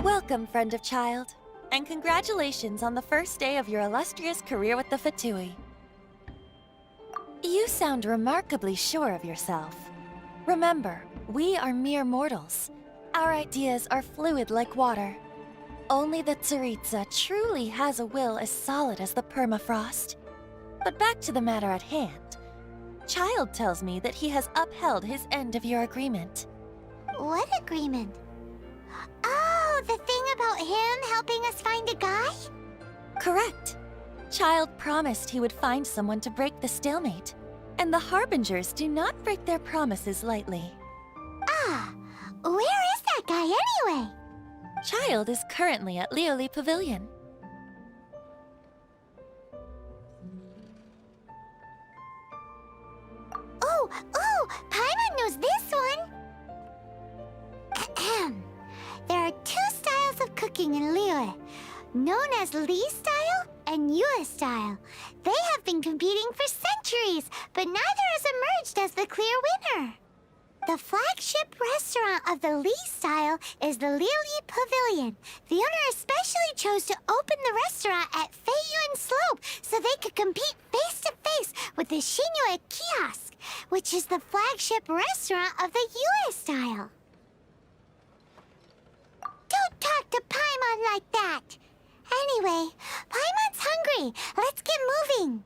Welcome, friend of child, and congratulations on the first day of your illustrious career with the Fatui. You sound remarkably sure of yourself. Remember, we are mere mortals. Our ideas are fluid like water. Only the Tsaritsa truly has a will as solid as the permafrost. But back to the matter at hand. Child tells me that he has upheld his end of your agreement. What agreement? Oh, the thing about him helping us find a guy? Correct. Child promised he would find someone to break the stalemate. And the Harbingers do not break their promises lightly. Ah, where is that guy anyway? Child is currently at Liyue Pavilion. Oh, Paimon knows this one! Ahem. There are two styles of cooking in Liyue, known as Li style and Yue style. They have been competing for centuries, but neither has emerged as the clear winner. The flagship restaurant of the Li style is the Liyue Pavilion. The owner especially chose to open the restaurant at Feiyuan Slope so they could compete face-to-face with the Xinyue Kiosk, which is the flagship restaurant of the Yue style. Don't talk to Paimon like that! Anyway, Paimon's hungry. Let's get moving.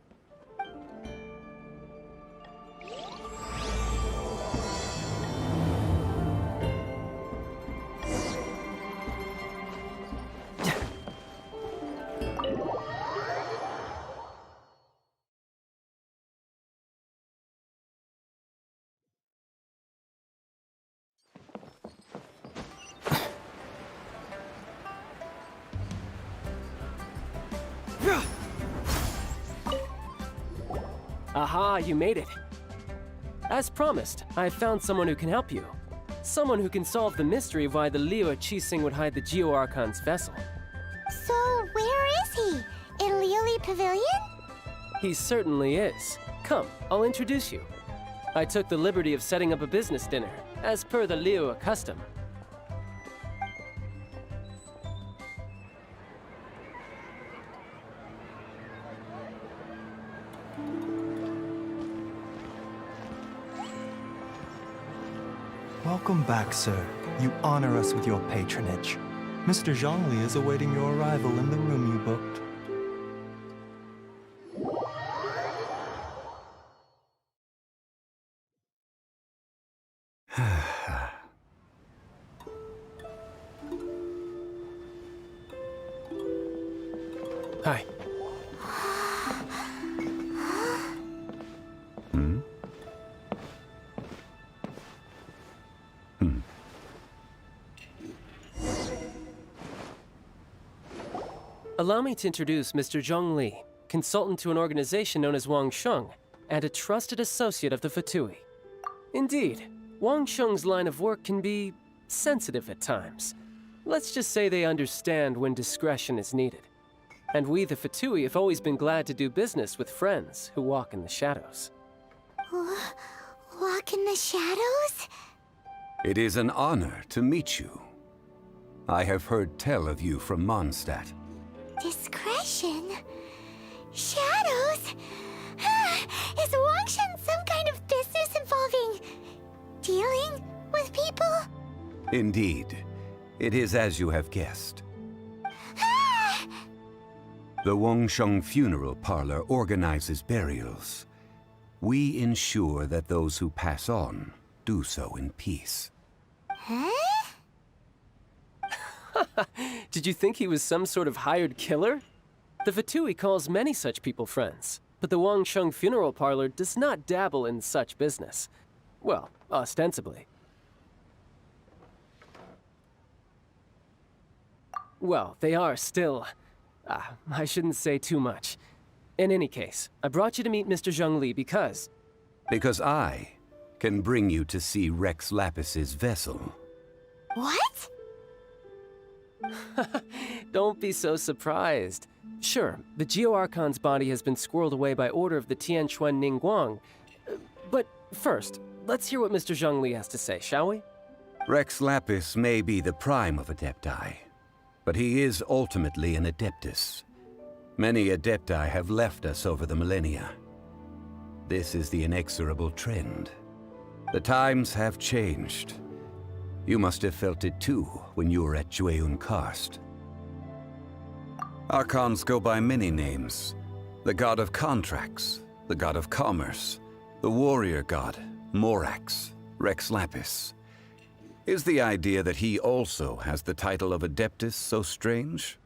Aha, you made it. As promised, I found someone who can help you. Someone who can solve the mystery of why the Liyue Qixing would hide the Geo-Archon's vessel. So, where is he? In Liyue Pavilion? He certainly is. Come, I'll introduce you. I took the liberty of setting up a business dinner, as per the Liyue custom. Welcome back, sir. You honor us with your patronage. Mr. Zhongli is awaiting your arrival in the room you booked. Hi. Allow me to introduce Mr. Zhongli, consultant to an organization known as Wangsheng, and a trusted associate of the Fatui. Indeed, Wangsheng's line of work can be sensitive at times. Let's just say they understand when discretion is needed. And we, the Fatui, have always been glad to do business with friends who walk in the shadows. Walk in the shadows? It is an honor to meet you. I have heard tell of you from Mondstadt. Discretion? Shadows? Is Wangsheng some kind of business involving dealing with people? Indeed. It is as you have guessed. The Wangsheng Funeral Parlor organizes burials. We ensure that those who pass on do so in peace. Huh? Did you think he was some sort of hired killer? The Fatui calls many such people friends, but the Wangsheng Funeral Parlor does not dabble in such business. Well, ostensibly. Well, they are still... I shouldn't say too much. In any case, I brought you to meet Mr. Zhongli because... Because I can bring you to see Rex Lapis's vessel. What? Don't be so surprised. Sure, the Geo-Archon's body has been squirreled away by order of the Tianquan Ningguang. But first, let's hear what Mr. Zhongli has to say, shall we? Rex Lapis may be the prime of Adepti, but he is ultimately an Adeptus. Many Adepti have left us over the millennia. This is the inexorable trend. The times have changed. You must have felt it too when you were at Jueyun Karst. Archons go by many names. The god of contracts, the god of commerce, the warrior god, Morax, Rex Lapis. Is the idea that he also has the title of Adeptus so strange?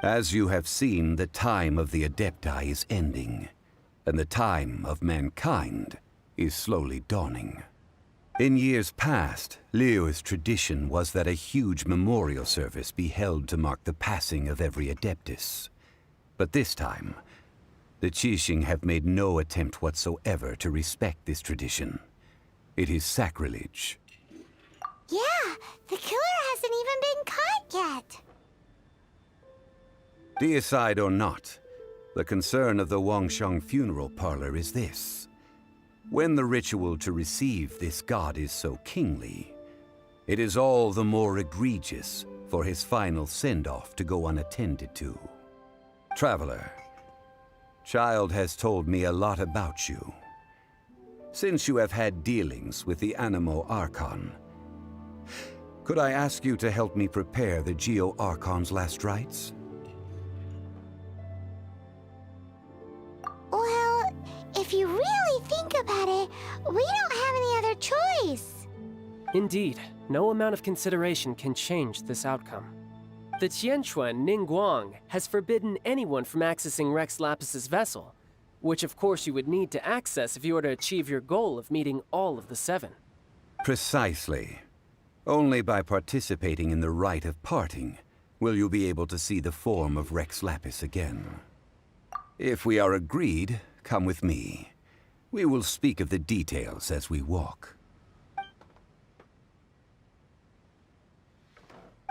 As you have seen, the time of the Adepti is ending, and the time of mankind is slowly dawning. In years past, Liyue's tradition was that a huge memorial service be held to mark the passing of every Adeptus. But this time, the Guizhong have made no attempt whatsoever to respect this tradition. It is sacrilege. Yeah, the killer hasn't even been caught yet. Deicide or not, the concern of the Wangsheng funeral parlor is this. When the ritual to receive this god is so kingly, it is all the more egregious for his final send-off to go unattended to. Traveler, Child has told me a lot about you. Since you have had dealings with the Animo Archon, could I ask you to help me prepare the Geo Archon's last rites? Well, if you really think about it, we don't have any other choice. Indeed, no amount of consideration can change this outcome. The Tianquan Ningguang has forbidden anyone from accessing Rex Lapis's vessel, which of course you would need to access if you were to achieve your goal of meeting all of the seven. Precisely. Only by participating in the rite of parting will you be able to see the form of Rex Lapis again. If we are agreed, come with me. We will speak of the details as we walk.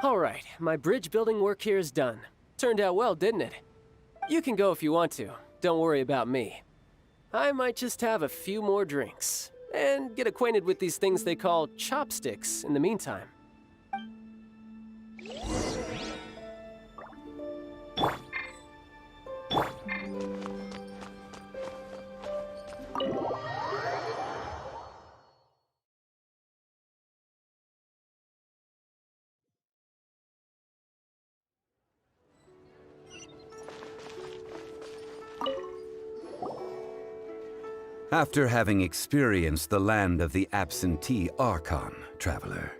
Alright, my bridge building work here is done. Turned out well, didn't it? You can go if you want to. Don't worry about me. I might just have a few more drinks, and get acquainted with these things they call chopsticks in the meantime. After having experienced the land of the absentee Archon, Traveler,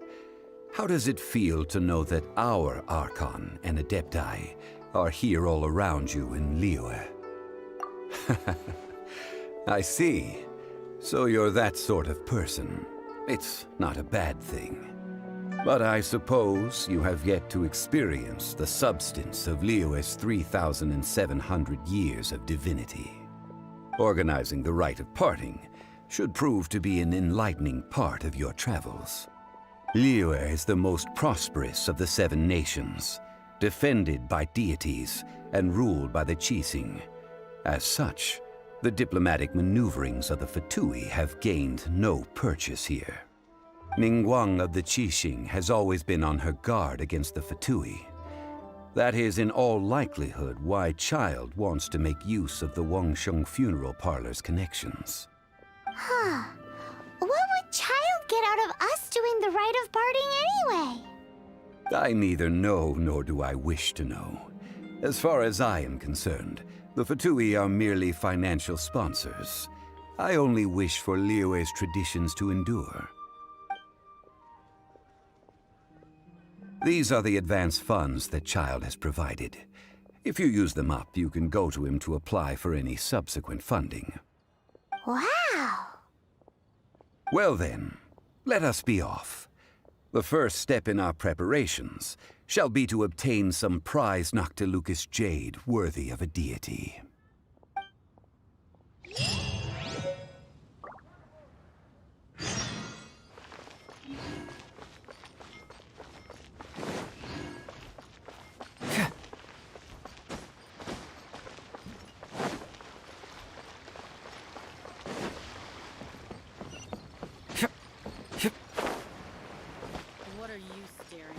how does it feel to know that our Archon and Adepti are here all around you in Liyue? I see. So you're that sort of person. It's not a bad thing. But I suppose you have yet to experience the substance of Liyue's 3,700 years of divinity. Organizing the rite of parting should prove to be an enlightening part of your travels. Liyue is the most prosperous of the 7 nations, defended by deities and ruled by the Guizhong. As such, the diplomatic maneuverings of the Fatui have gained no purchase here. Ningguang of the Guizhong has always been on her guard against the Fatui. That is in all likelihood why Child wants to make use of the Wangsheng funeral parlor's connections. Huh. What would Child get out of us doing the rite of parting anyway? I neither know nor do I wish to know. As far as I am concerned, the Fatui are merely financial sponsors. I only wish for Liyue's traditions to endure. These are the advance funds that Child has provided. If you use them up, you can go to him to apply for any subsequent funding. Wow! Well then, let us be off. The first step in our preparations shall be to obtain some prized Noctilucous jade worthy of a deity. What are you staring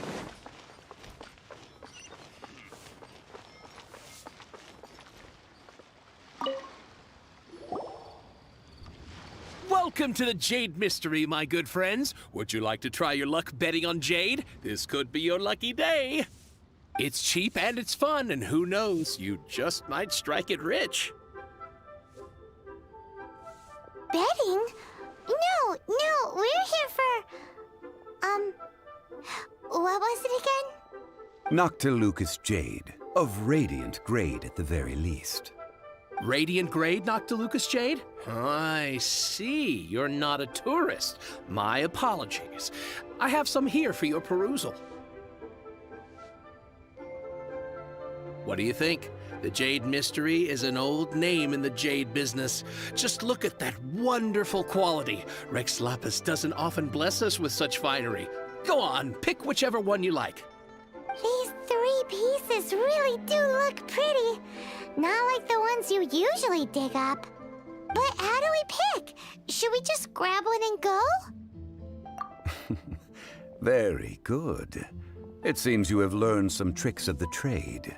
Welcome to the Jade Mystery, my good friends. Would you like to try your luck betting on Jade? This could be your lucky day. It's cheap and it's fun, and who knows, you just might strike it rich. Betting? No, we're here for... what was it again? Noctilucous Jade, of radiant grade at the very least. Radiant grade, Noctilucous Jade? I see. You're not a tourist. My apologies. I have some here for your perusal. What do you think? The Jade Mystery is an old name in the jade business. Just look at that wonderful quality. Rex Lapis doesn't often bless us with such finery. Go on, pick whichever one you like. These 3 pieces really do look pretty. Not like the ones you usually dig up. But how do we pick? Should we just grab one and go? Very good. It seems you have learned some tricks of the trade.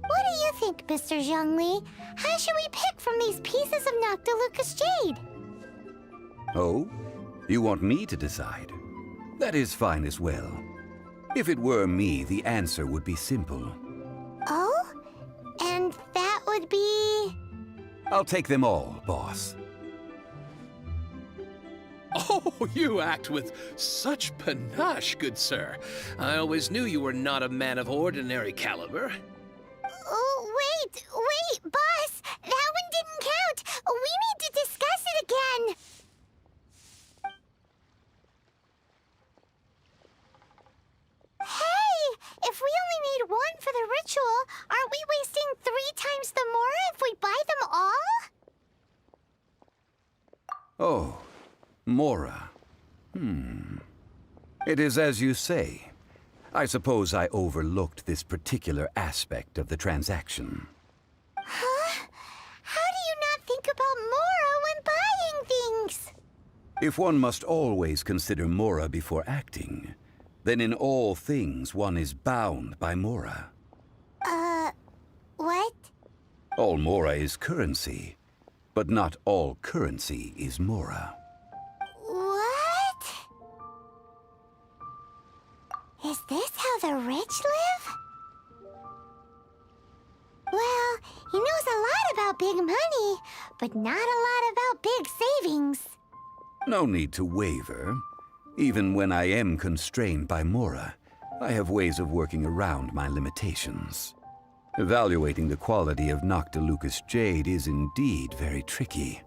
What do you think, Mr. Zhongli? How should we pick from these pieces of Noctilucous Jade? Oh? You want me to decide? That is fine as well. If it were me, the answer would be simple. Oh? And that would be... I'll take them all, boss. Oh, you act with such panache, good sir. I always knew you were not a man of ordinary caliber. Oh, wait, boss! That one didn't count! We need to discuss it again! Hey! If we only need one for the ritual, aren't we wasting 3 times the Mora if we buy them all? Oh, Mora. It is as you say. I suppose I overlooked this particular aspect of the transaction. Huh? How do you not think about Mora when buying things? If one must always consider Mora before acting, then in all things one is bound by Mora. What? All Mora is currency, but not all currency is Mora. What? Is this how the rich live? Well, he knows a lot about big money, but not a lot about big savings. No need to waver. Even when I am constrained by Mora, I have ways of working around my limitations. Evaluating the quality of Noctilucous Jade is indeed very tricky.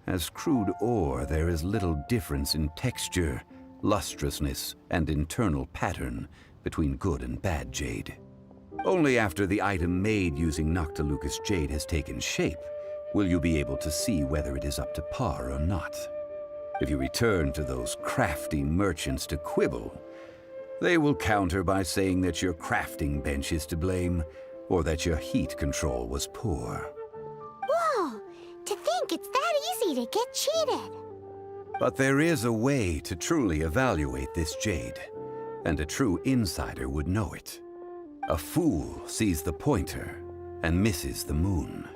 As crude ore, there is little difference in texture, lustrousness, and internal pattern between good and bad jade. Only after the item made using Noctilucous Jade has taken shape will you be able to see whether it is up to par or not. If you return to those crafty merchants to quibble, they will counter by saying that your crafting bench is to blame, or that your heat control was poor. Whoa! To think it's that easy to get cheated. But there is a way to truly evaluate this jade, and a true insider would know it. A fool sees the pointer and misses the moon.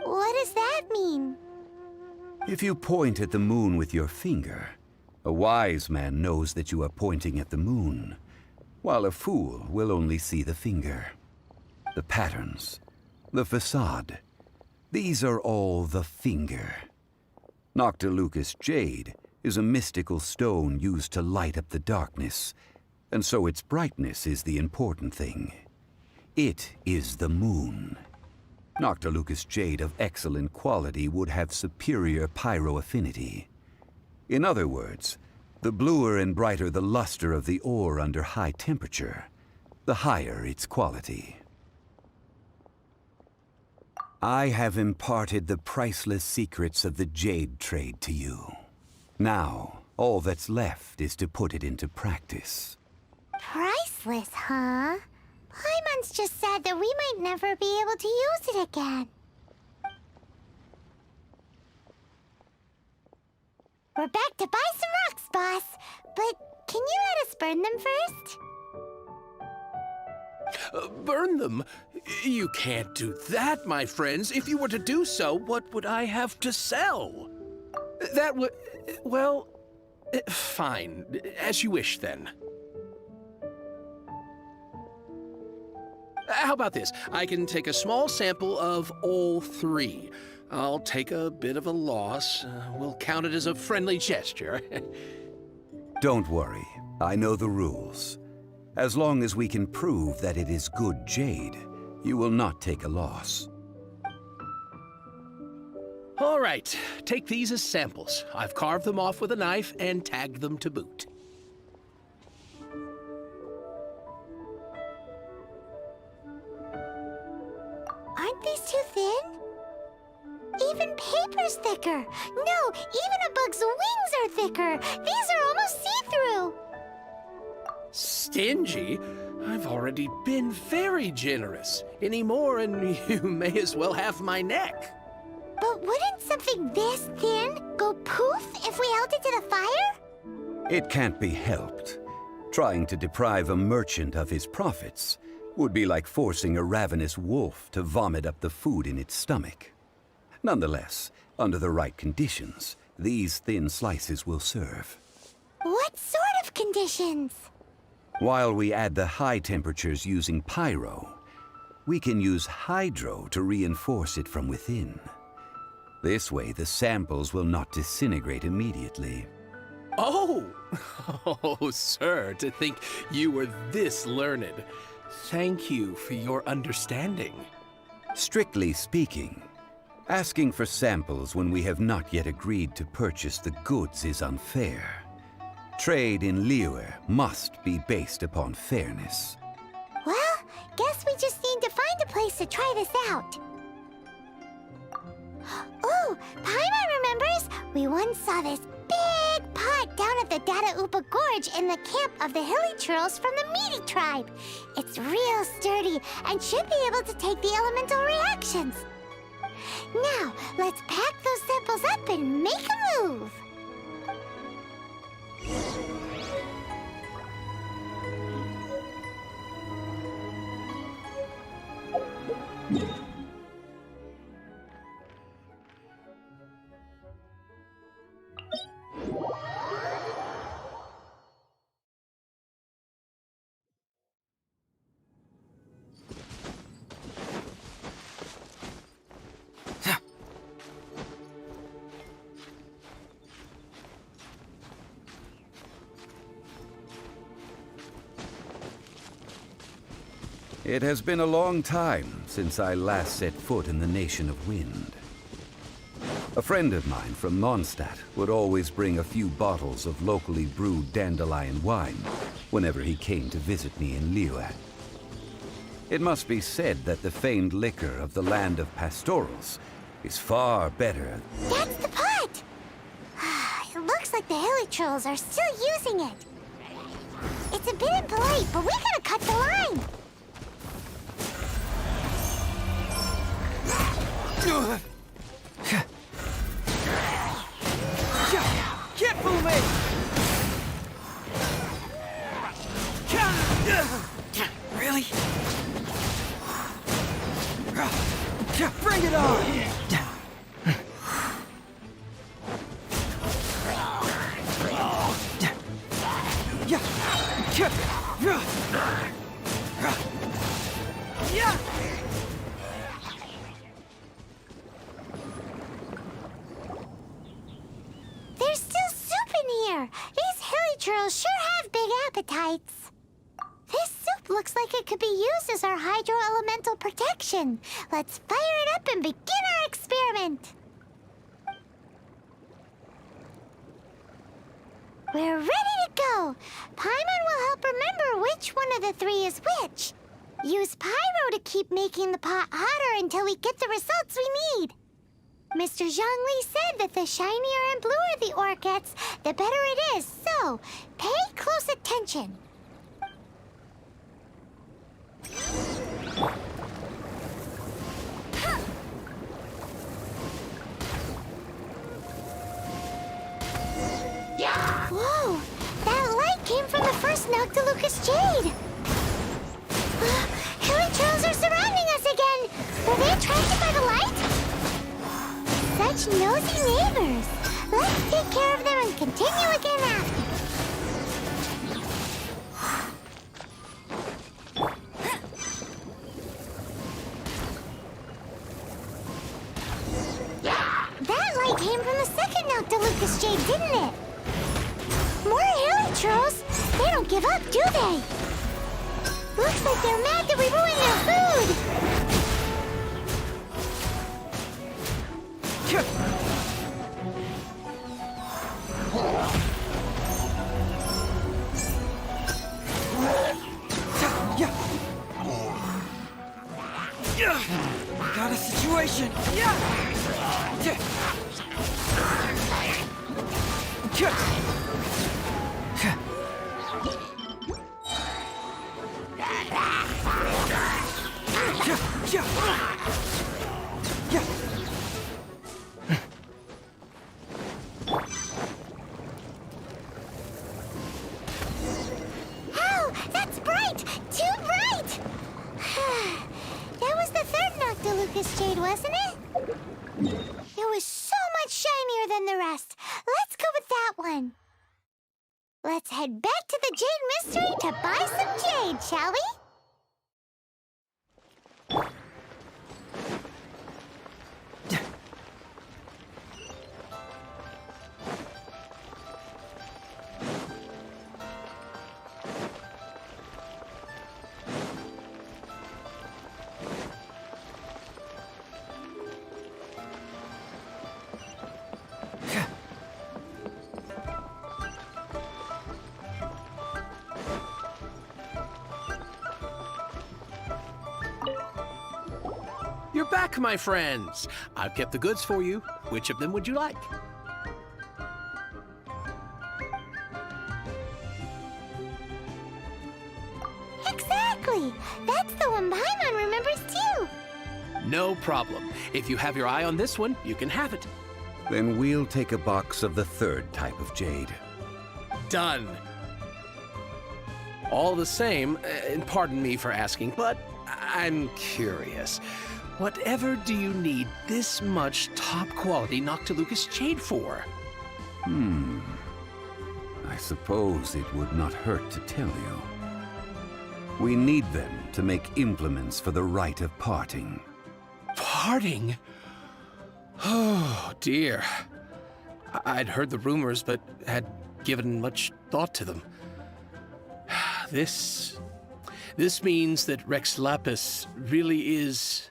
What does that mean? If you point at the moon with your finger, a wise man knows that you are pointing at the moon, while a fool will only see the finger. The patterns, the facade, these are all the finger. Noctilucous Jade is a mystical stone used to light up the darkness, and so its brightness is the important thing. It is the moon. Noctilucous Jade of excellent quality would have superior pyroaffinity. In other words, the bluer and brighter the luster of the ore under high temperature, the higher its quality. I have imparted the priceless secrets of the jade trade to you. Now, all that's left is to put it into practice. Priceless, huh? Paimon's just said that we might never be able to use it again. We're back to buy some rocks, boss. But can you let us burn them first? Burn them? You can't do that, my friends. If you were to do so, what would I have to sell? That would... well... fine. As you wish, then. How about this? I can take a small sample of all three. I'll take a bit of a loss. We'll count it as a friendly gesture. Don't worry. I know the rules. As long as we can prove that it is good jade, you will not take a loss. All right. Take these as samples. I've carved them off with a knife and tagged them to boot. Aren't these too thin? Even paper's thicker. No, even a bug's wings are thicker. These are almost see-through. Stingy? I've already been very generous. Any more and you may as well have my neck. But wouldn't something this thin go poof if we held it to the fire? It can't be helped. Trying to deprive a merchant of his profits would be like forcing a ravenous wolf to vomit up the food in its stomach. Nonetheless, under the right conditions, these thin slices will serve. What sort of conditions? While we add the high temperatures using pyro, we can use hydro to reinforce it from within. This way, the samples will not disintegrate immediately. Oh! Oh, sir, to think you were this learned. Thank you for your understanding. Strictly speaking, asking for samples when we have not yet agreed to purchase the goods is unfair. Trade in Liyue must be based upon fairness. Well, guess we just need to find a place to try this out. Oh, Paimon remembers we once saw this big pot down at the Data Upa Gorge in the camp of the hilly churls from the Meaty tribe. It's real sturdy and should be able to take the elemental reactions. Now, let's pack those samples up and make a move. It has been a long time since I last set foot in the Nation of Wind. A friend of mine from Mondstadt would always bring a few bottles of locally brewed dandelion wine whenever he came to visit me in Liyue. It must be said that the famed liquor of the land of pastorals is far better. That's the pot! It looks like the hilly trolls are still using it. It's a bit impolite, but we gotta cut the line. Can't fool me! Really? Bring it on! There's still soup in here. These hilly churls sure have big appetites. This soup looks like it could be used as our hydro-elemental protection. Let's fire it up and begin our experiment. We're ready to go. Paimon will help remember which one of the three is which. Use pyro to keep making the pot hotter until we get the results we need. Mr. Zhongli said that the shinier and bluer the ore gets, the better it is. So, pay close attention. Whoa! That light came from the first Noctilucous Jade! Hilly trolls are surrounding us again! Were they attracted by the light? Such nosy neighbors! Let's take care of them and continue again after. That light came from the second Noctilucous Jade, didn't it? More hilichurls? They don't give up, do they? Looks like they're mad that we ruined their food! Got a situation! Ow! That's bright! Too bright! That was the third Noctilucous Jade, wasn't it? It was so much shinier than the rest. Let's go with that one. Let's head back to the Jade Mystery to buy some jade, shall we? You're back, my friends. I've kept the goods for you. Which of them would you like? Exactly! That's the one Paimon remembers too! No problem. If you have your eye on this one, you can have it. Then we'll take a box of the third type of jade. Done. All the same, and pardon me for asking, but I'm curious. Whatever do you need this much top-quality Noctilucous Jade for? I suppose it would not hurt to tell you. We need them to make implements for the rite of parting. Parting? Oh, dear. I'd heard the rumors, but had given much thought to them. This means that Rex Lapis really is...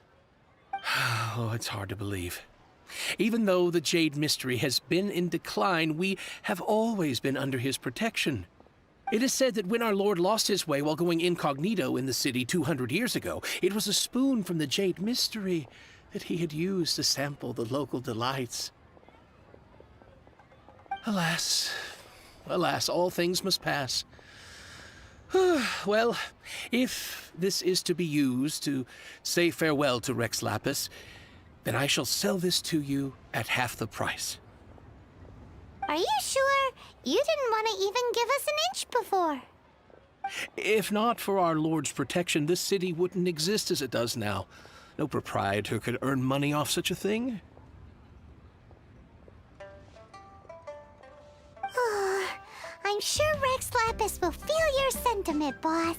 Oh, it's hard to believe. Even though the Jade Mystery has been in decline, we have always been under his protection. It is said that when our Lord lost his way while going incognito in the city 200 years ago, it was a spoon from the Jade Mystery that he had used to sample the local delights. Alas, alas, all things must pass. Well, if this is to be used to say farewell to Rex Lapis, then I shall sell this to you at half the price. Are you sure? You didn't want to even give us an inch before. If not for our Lord's protection, this city wouldn't exist as it does now. No proprietor could earn money off such a thing. I'm sure Rex Lapis will feel your sentiment, boss.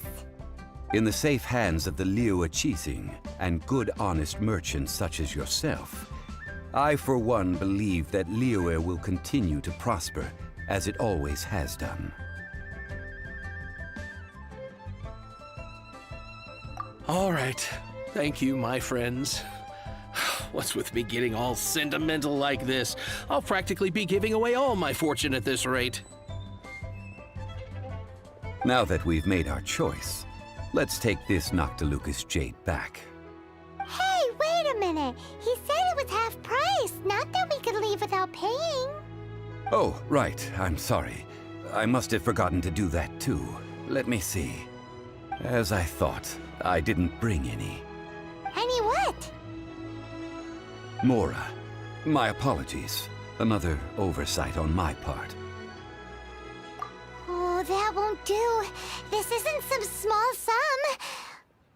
In the safe hands of the Liyue Qixing and good honest merchants such as yourself, I for one believe that Liyue will continue to prosper as it always has done. All right. Thank you, my friends. What's with me getting all sentimental like this? I'll practically be giving away all my fortune at this rate. Now that we've made our choice, let's take this Noctilucous Jade back. Hey, wait a minute. He said it was half price, not that we could leave without paying. Oh, right. I'm sorry. I must have forgotten to do that too. Let me see. As I thought, I didn't bring any. Any what? Mora. My apologies. Another oversight on my part. Oh, that won't do. This isn't some small sum.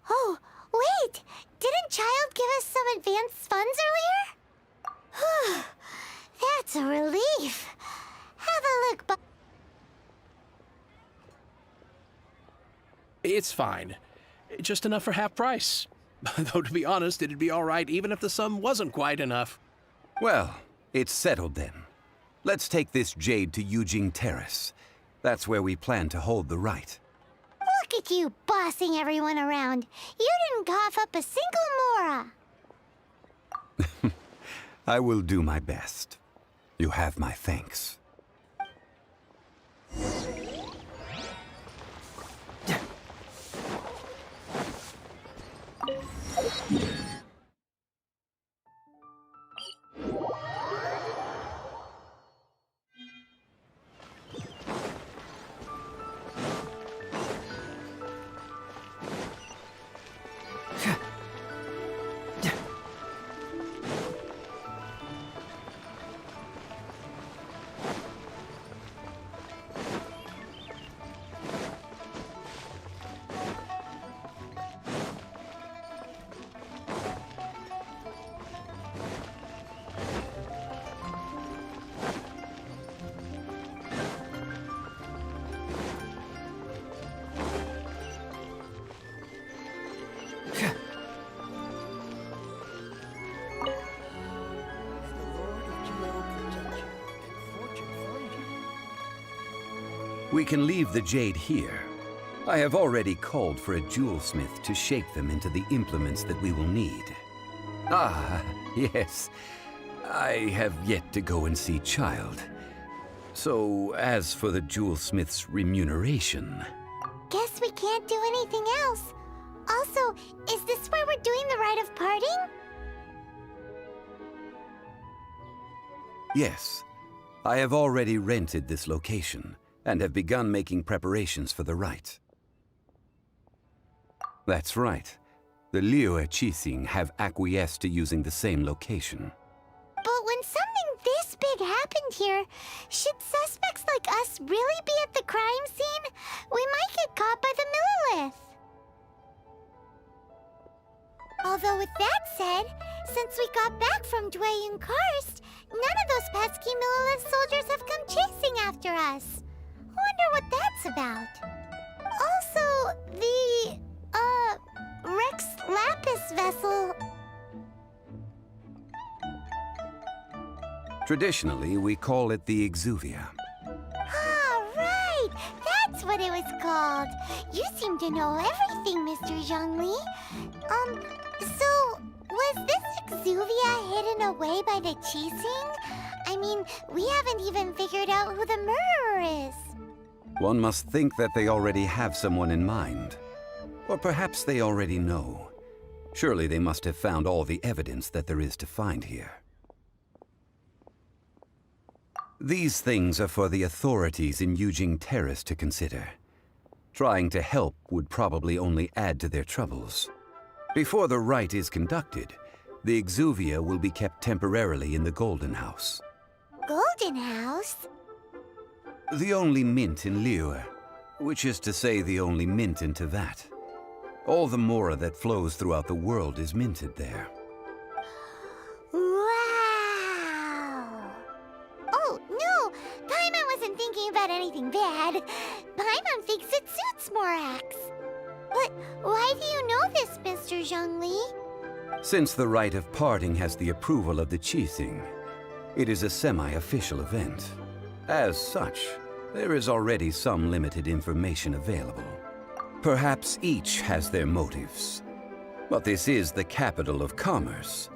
Oh, wait. Didn't Child give us some advance funds earlier? That's a relief. It's fine. Just enough for half price. Though, to be honest, it'd be all right even if the sum wasn't quite enough. Well, it's settled then. Let's take this jade to Guizhong Terrace. That's where we plan to hold the rite. Look at you bossing everyone around. You didn't cough up a single mora. I will do my best. You have my thanks. We can leave the jade here. I have already called for a jewelsmith to shape them into the implements that we will need. Ah, yes. I have yet to go and see Child. So, as for the jewelsmith's remuneration... Guess we can't do anything else. Also, is this where we're doing the rite of parting? Yes. I have already rented this location, and have begun making preparations for the rite. That's right. The Liyue Qixing have acquiesced to using the same location. But when something this big happened here, should suspects like us really be at the crime scene? We might get caught by the Millilith. Although with that said, since we got back from Dwayne Karst, none of those pesky Millilith soldiers have come chasing after us. Wonder what that's about. Also, the, Rex Lapis vessel... Traditionally, we call it the Exuvia. Ah, right! That's what it was called. You seem to know everything, Mr. Zhongli. So, was this Exuvia hidden away by the Qixing? I mean, we haven't even figured out who the murderer is. One must think that they already have someone in mind. Or perhaps they already know. Surely they must have found all the evidence that there is to find here. These things are for the authorities in Guizhong Terrace to consider. Trying to help would probably only add to their troubles. Before the rite is conducted, the Exuvia will be kept temporarily in the Golden House. Golden House? The only mint in Liyue, which is to say the only mint in Teyvat. All the mora that flows throughout the world is minted there. Wow! Oh, no! Paimon wasn't thinking about anything bad. Paimon thinks it suits Morax. But why do you know this, Mr. Zhongli? Since the rite of parting has the approval of the Qixing, it is a semi-official event. As such, there is already some limited information available. Perhaps each has their motives. But this is the capital of commerce.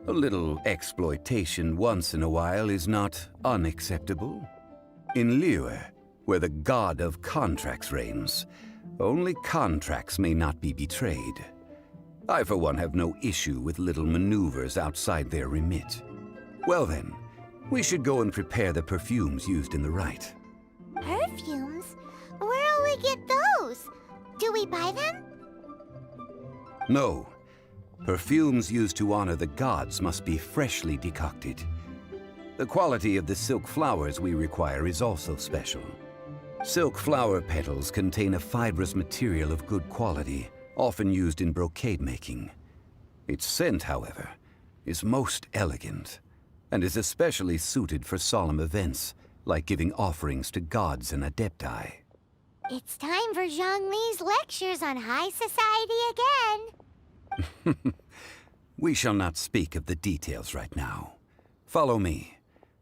A little exploitation once in a while is not unacceptable. In Liyue, where the god of contracts reigns, only contracts may not be betrayed. I, for one, have no issue with little maneuvers outside their remit. Well then, we should go and prepare the perfumes used in the rite. Perfumes? Where'll we get those? Do we buy them? No. Perfumes used to honor the gods must be freshly decocted. The quality of the silk flowers we require is also special. Silk flower petals contain a fibrous material of good quality, often used in brocade making. Its scent, however, is most elegant, and is especially suited for solemn events, like giving offerings to gods and adepti. It's time for Zhongli's lectures on high society again. We shall not speak of the details right now. Follow me.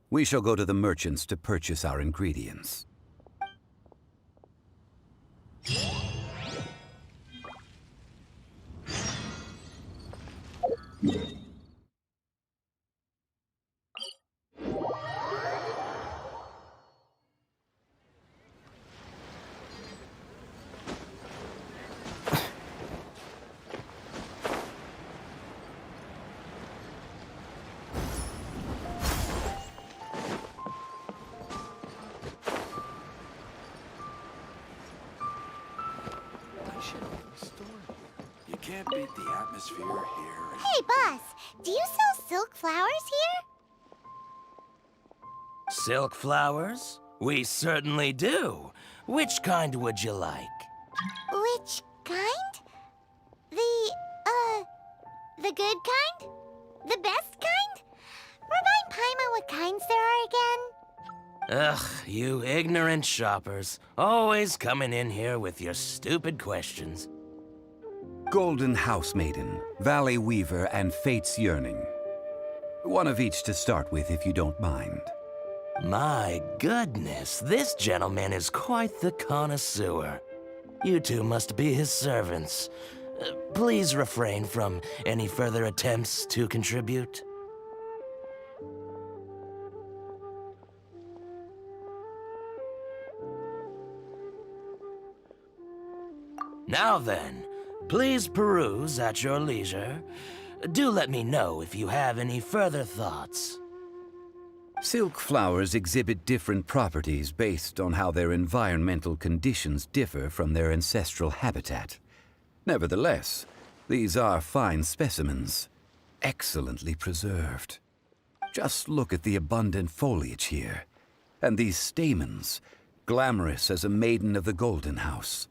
We shall go to the merchants to purchase our ingredients. You can't beat the atmosphere here. Hey, boss, do you sell silk flowers here? Silk flowers? We certainly do. Which kind would you like? Which kind? The good kind? The best kind? Remind Paimon what kinds there are again. Ugh, you ignorant shoppers. Always coming in here with your stupid questions. Golden House Maiden, Valley Weaver, and Fate's Yearning. One of each to start with, if you don't mind. My goodness, this gentleman is quite the connoisseur. You two must be his servants. Please refrain from any further attempts to contribute. Now then, please peruse at your leisure. Do let me know if you have any further thoughts. Silk flowers exhibit different properties based on how their environmental conditions differ from their ancestral habitat. Nevertheless, these are fine specimens, excellently preserved. Just look at the abundant foliage here, and these stamens, glamorous as a maiden of the Golden House.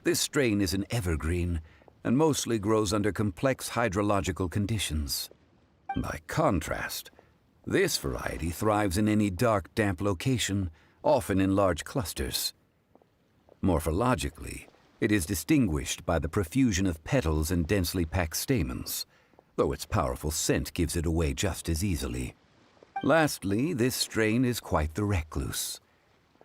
This strain is an evergreen, and mostly grows under complex hydrological conditions. By contrast, this variety thrives in any dark, damp location, often in large clusters. Morphologically, it is distinguished by the profusion of petals and densely packed stamens, though its powerful scent gives it away just as easily. Lastly, this strain is quite the recluse.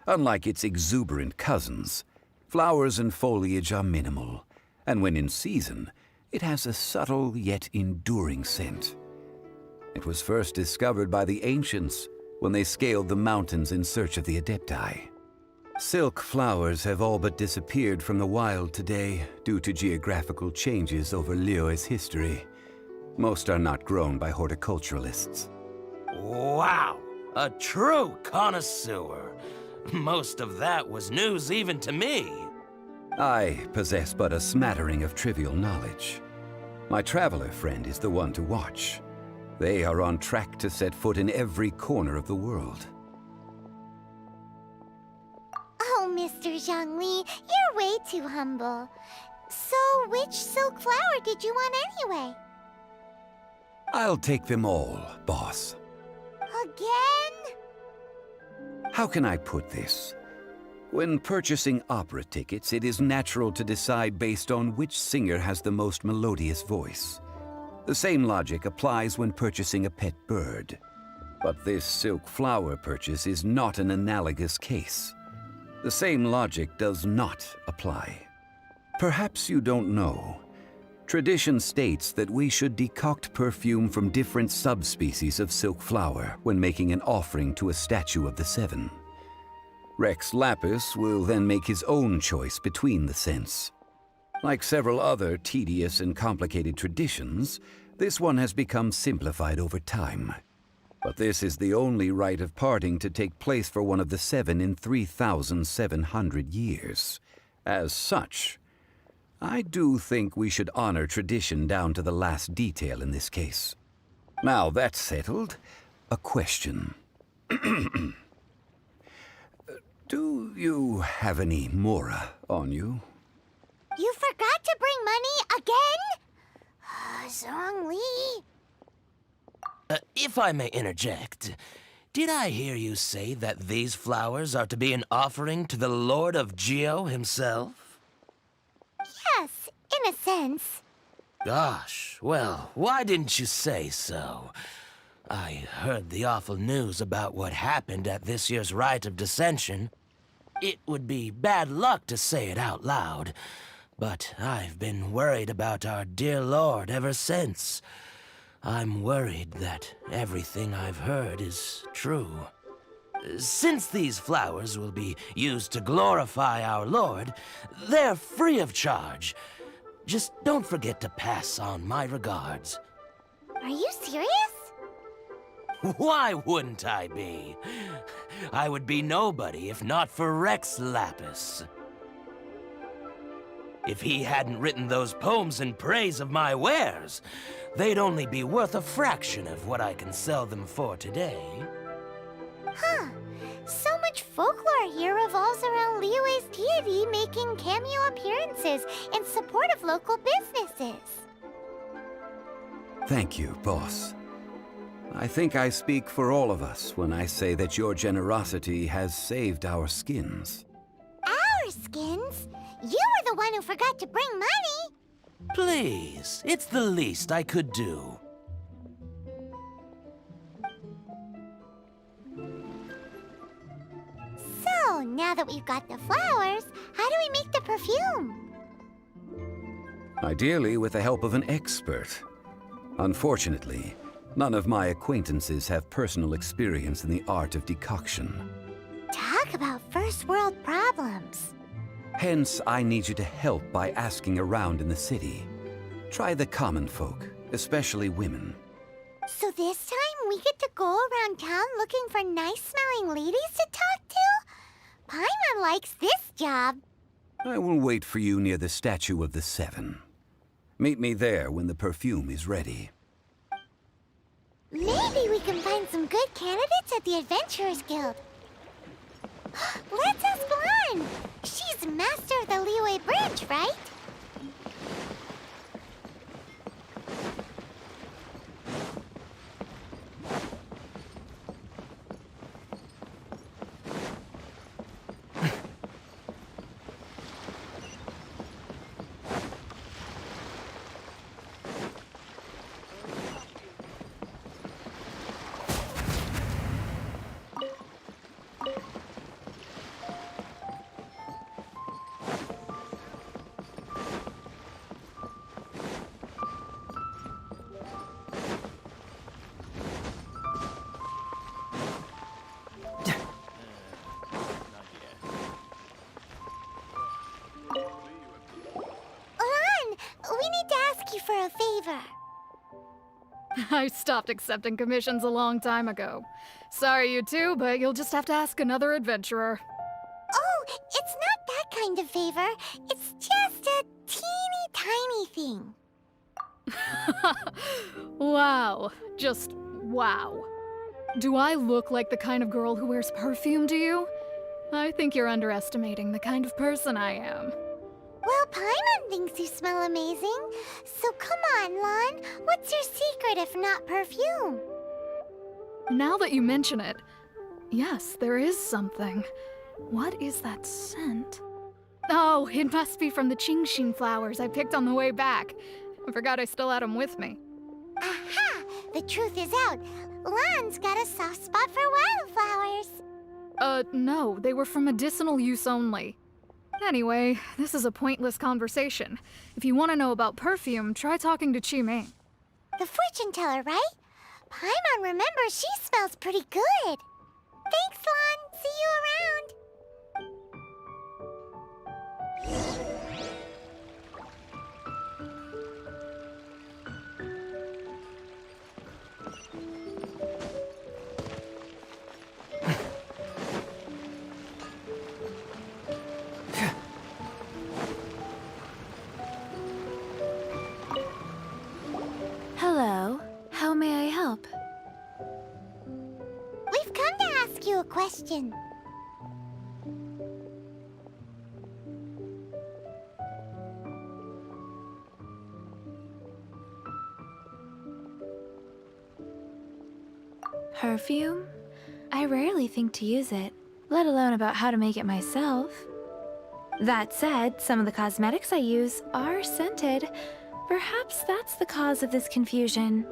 Unlike its exuberant cousins, flowers and foliage are minimal, and when in season, it has a subtle yet enduring scent. It was first discovered by the ancients when they scaled the mountains in search of the Adepti. Silk flowers have all but disappeared from the wild today due to geographical changes over Liyue's history. Most are not grown by horticulturalists. Wow, a true connoisseur. Most of that was news even to me. I possess but a smattering of trivial knowledge. My traveler friend is the one to watch. They are on track to set foot in every corner of the world. Oh, Mr. Zhongli, you're way too humble. So, which silk flower did you want anyway? I'll take them all, boss. Again? How can I put this? When purchasing opera tickets, it is natural to decide based on which singer has the most melodious voice. The same logic applies when purchasing a pet bird. But this silk flower purchase is not an analogous case. The same logic does not apply. Perhaps you don't know. Tradition states that we should decoct perfume from different subspecies of silk flower when making an offering to a statue of the Seven. Rex Lapis will then make his own choice between the scents. Like several other tedious and complicated traditions, this one has become simplified over time. But this is the only rite of parting to take place for one of the Seven in 3,700 years. As such, I do think we should honor tradition down to the last detail in this case. Now that's settled, a question. Do you have any mora on you? You forgot to bring money again? Zhongli. If I may interject, Did I hear you say that these flowers are to be an offering to the Lord of Geo himself? Yes, in a sense. Gosh, well, why didn't you say so? I heard the awful news about what happened at this year's Rite of Dissension. It would be bad luck to say it out loud, but I've been worried about our dear Lord ever since. I'm worried that everything I've heard is true. Since these flowers will be used to glorify our Lord, they're free of charge. Just don't forget to pass on my regards. Are you serious? Why wouldn't I be? I would be nobody if not for Rex Lapis. If he hadn't written those poems in praise of my wares, they'd only be worth a fraction of what I can sell them for today. Huh. So much folklore here revolves around Liyue's deity making cameo appearances in support of local businesses. Thank you, boss. I think I speak for all of us when I say that your generosity has saved our skins. Our skins? You were the one who forgot to bring money! Please, it's the least I could do. So, now that we've got the flowers, how do we make the perfume? Ideally with the help of an expert. Unfortunately, none of my acquaintances have personal experience in the art of decoction. Talk about first world problems. Hence, I need you to help by asking around in the city. Try the common folk, especially women. So this time we get to go around town looking for nice-smelling ladies to talk to? Paimon likes this job. I will wait for you near the Statue of the Seven. Meet me there when the perfume is ready. Maybe we can find some good candidates at the Adventurers Guild. Let's ask Lan. She's master of the Liyue Bridge, right? For a favor. I stopped accepting commissions a long time ago. Sorry, you two, but you'll just have to ask another adventurer. Oh, it's not that kind of favor. It's just a teeny tiny thing. Wow. Just wow. Do I look like the kind of girl who wears perfume to you? I think you're underestimating the kind of person I am. Well, Paimon thinks you smell amazing. So come on, Lan. What's your secret if not perfume? Now that you mention it, yes, there is something. What is that scent? Oh, it must be from the Qingxin flowers I picked on the way back. I forgot I still had them with me. Aha! The truth is out. Lan's got a soft spot for wildflowers. No, they were for medicinal use only. Anyway, this is a pointless conversation. If you want to know about perfume, try talking to Qimei. The fortune teller, right? Paimon remembers she smells pretty good. Thanks, Lan. See you around. Hello. How may I help? We've come to ask you a question. Perfume? I rarely think to use it, let alone about how to make it myself. That said, some of the cosmetics I use are scented. Perhaps that's the cause of this confusion.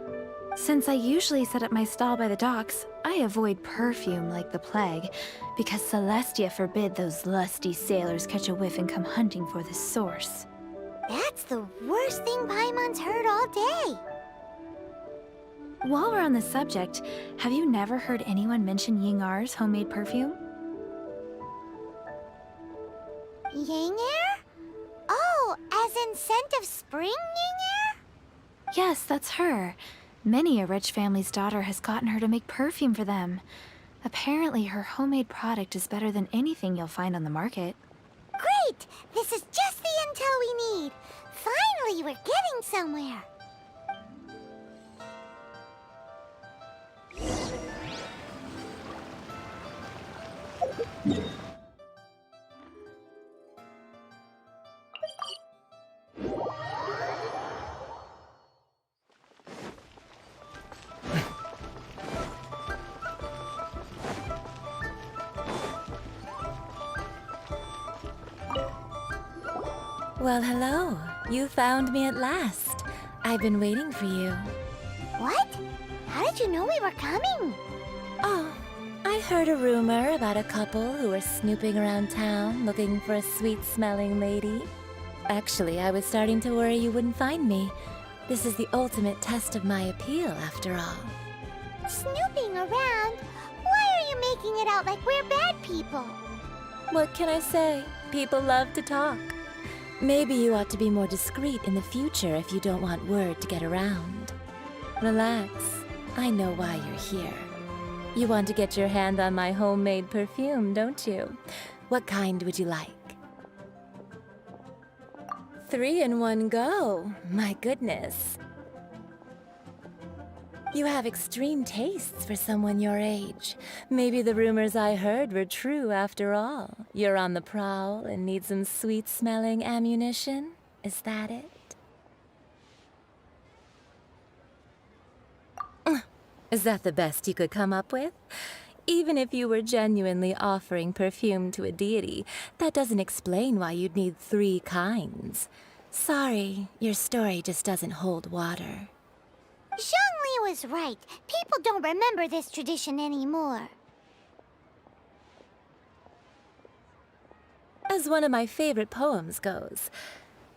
Since I usually set up my stall by the docks, I avoid perfume like the plague, because Celestia forbid those lusty sailors catch a whiff and come hunting for the source. That's the worst thing Paimon's heard all day. While we're on the subject, have you never heard anyone mention Yingar's homemade perfume? Yingar? Oh, as in scent of spring Yingar? Yes, that's her. Many a rich family's daughter has gotten her to make perfume for them. Apparently, her homemade product is better than anything you'll find on the market. Great! This is just the intel we need. Finally, we're getting somewhere. Well, hello. You found me at last. I've been waiting for you. What? How did you know we were coming? Oh, I heard a rumor about a couple who were snooping around town looking for a sweet-smelling lady. Actually, I was starting to worry you wouldn't find me. This is the ultimate test of my appeal, after all. Snooping around? Why are you making it out like we're bad people? What can I say? People love to talk. Maybe you ought to be more discreet in the future if you don't want word to get around. Relax. I know why you're here. You want to get your hand on my homemade perfume, don't you? What kind would you like? 3 in one go. My goodness. You have extreme tastes for someone your age. Maybe the rumors I heard were true after all. You're on the prowl and need some sweet-smelling ammunition? Is that it? Is that the best you could come up with? Even if you were genuinely offering perfume to a deity, that doesn't explain why you'd need 3 kinds. Sorry, your story just doesn't hold water. Zhongli was right. People don't remember this tradition anymore. As one of my favorite poems goes,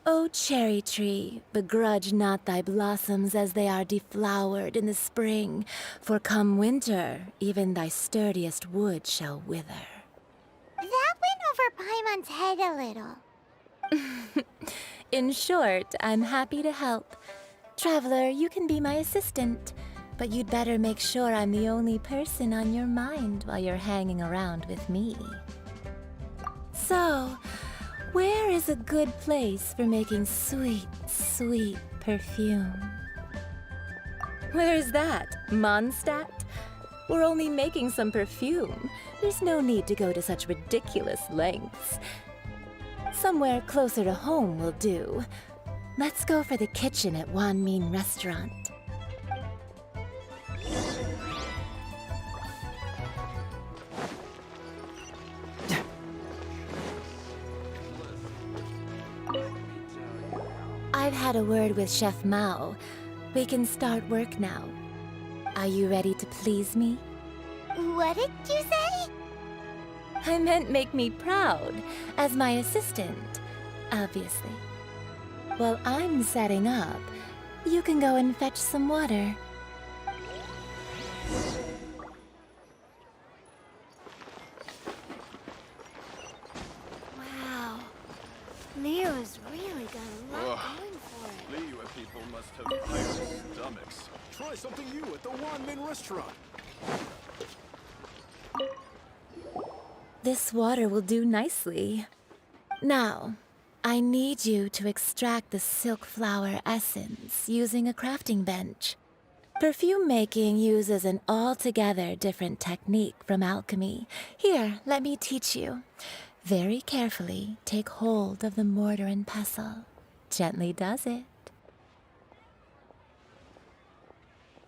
"O cherry tree, begrudge not thy blossoms as they are deflowered in the spring, for come winter, even thy sturdiest wood shall wither." That went over Paimon's head a little. In short, I'm happy to help. Traveler, you can be my assistant, but you'd better make sure I'm the only person on your mind while you're hanging around with me. So, where is a good place for making sweet, sweet perfume? Where's that? Mondstadt? We're only making some perfume. There's no need to go to such ridiculous lengths. Somewhere closer to home will do. Let's go for the kitchen at Wan Min Restaurant. I've had a word with Chef Mao. We can start work now. Are you ready to please me? What did you say? I meant make me proud, as my assistant, obviously. While I'm setting up, you can go and fetch some water. Wow. Liyue's really got a lot going for it. Liyue people must have iron stomachs. Try something new at the Wan Min restaurant. This water will do nicely. Now, I need you to extract the silk flower essence using a crafting bench. Perfume making uses an altogether different technique from alchemy. Here, let me teach you. Very carefully, take hold of the mortar and pestle. Gently does it.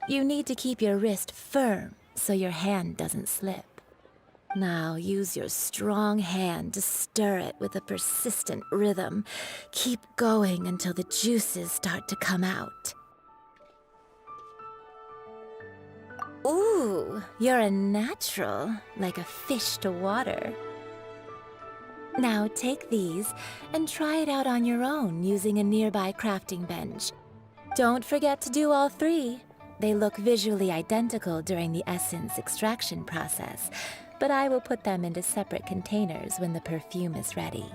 You need to keep your wrist firm so your hand doesn't slip. Now use your strong hand to stir it with a persistent rhythm. Keep going until the juices start to come out. Ooh, you're a natural, like a fish to water. Now take these and try it out on your own using a nearby crafting bench. Don't forget to do all three. They look visually identical during the essence extraction process, but I will put them into separate containers when the perfume is ready.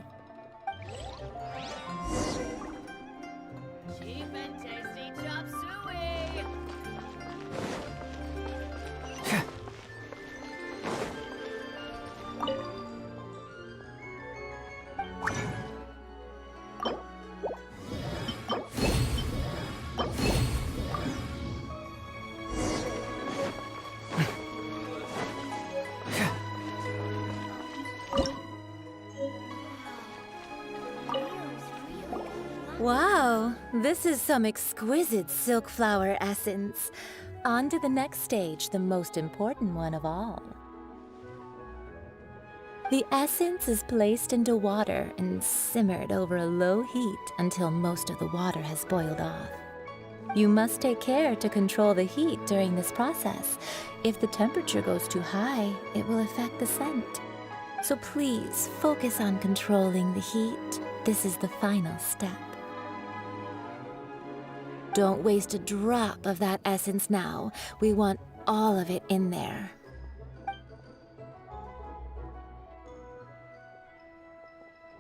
Cheap and tasty chop suey! Wow, this is some exquisite silk flower essence. On to the next stage, the most important one of all. The essence is placed into water and simmered over a low heat until most of the water has boiled off. You must take care to control the heat during this process. If the temperature goes too high, it will affect the scent. So please focus on controlling the heat. This is the final step. Don't waste a drop of that essence now. We want all of it in there.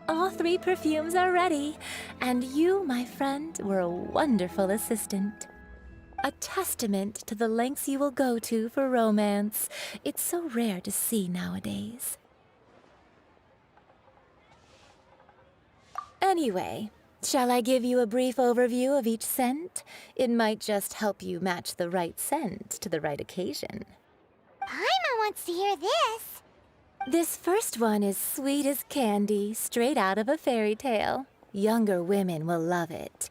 All three perfumes are ready, and you, my friend, were a wonderful assistant. A testament to the lengths you will go to for romance. It's so rare to see nowadays. Anyway, shall I give you a brief overview of each scent? It might just help you match the right scent to the right occasion. Paimon wants to hear this. This first one is sweet as candy, straight out of a fairy tale. Younger women will love it.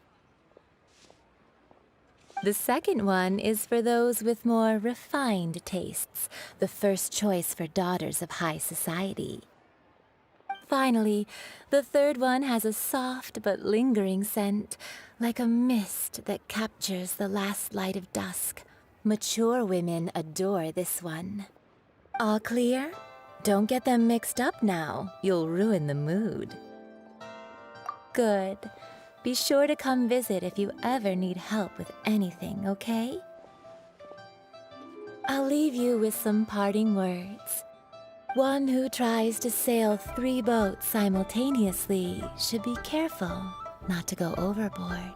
The second one is for those with more refined tastes, the first choice for daughters of high society. Finally, the third one has a soft but lingering scent, like a mist that captures the last light of dusk. Mature women adore this one. All clear? Don't get them mixed up now. You'll ruin the mood. Good. Be sure to come visit if you ever need help with anything, okay? I'll leave you with some parting words. One who tries to sail 3 boats simultaneously should be careful not to go overboard.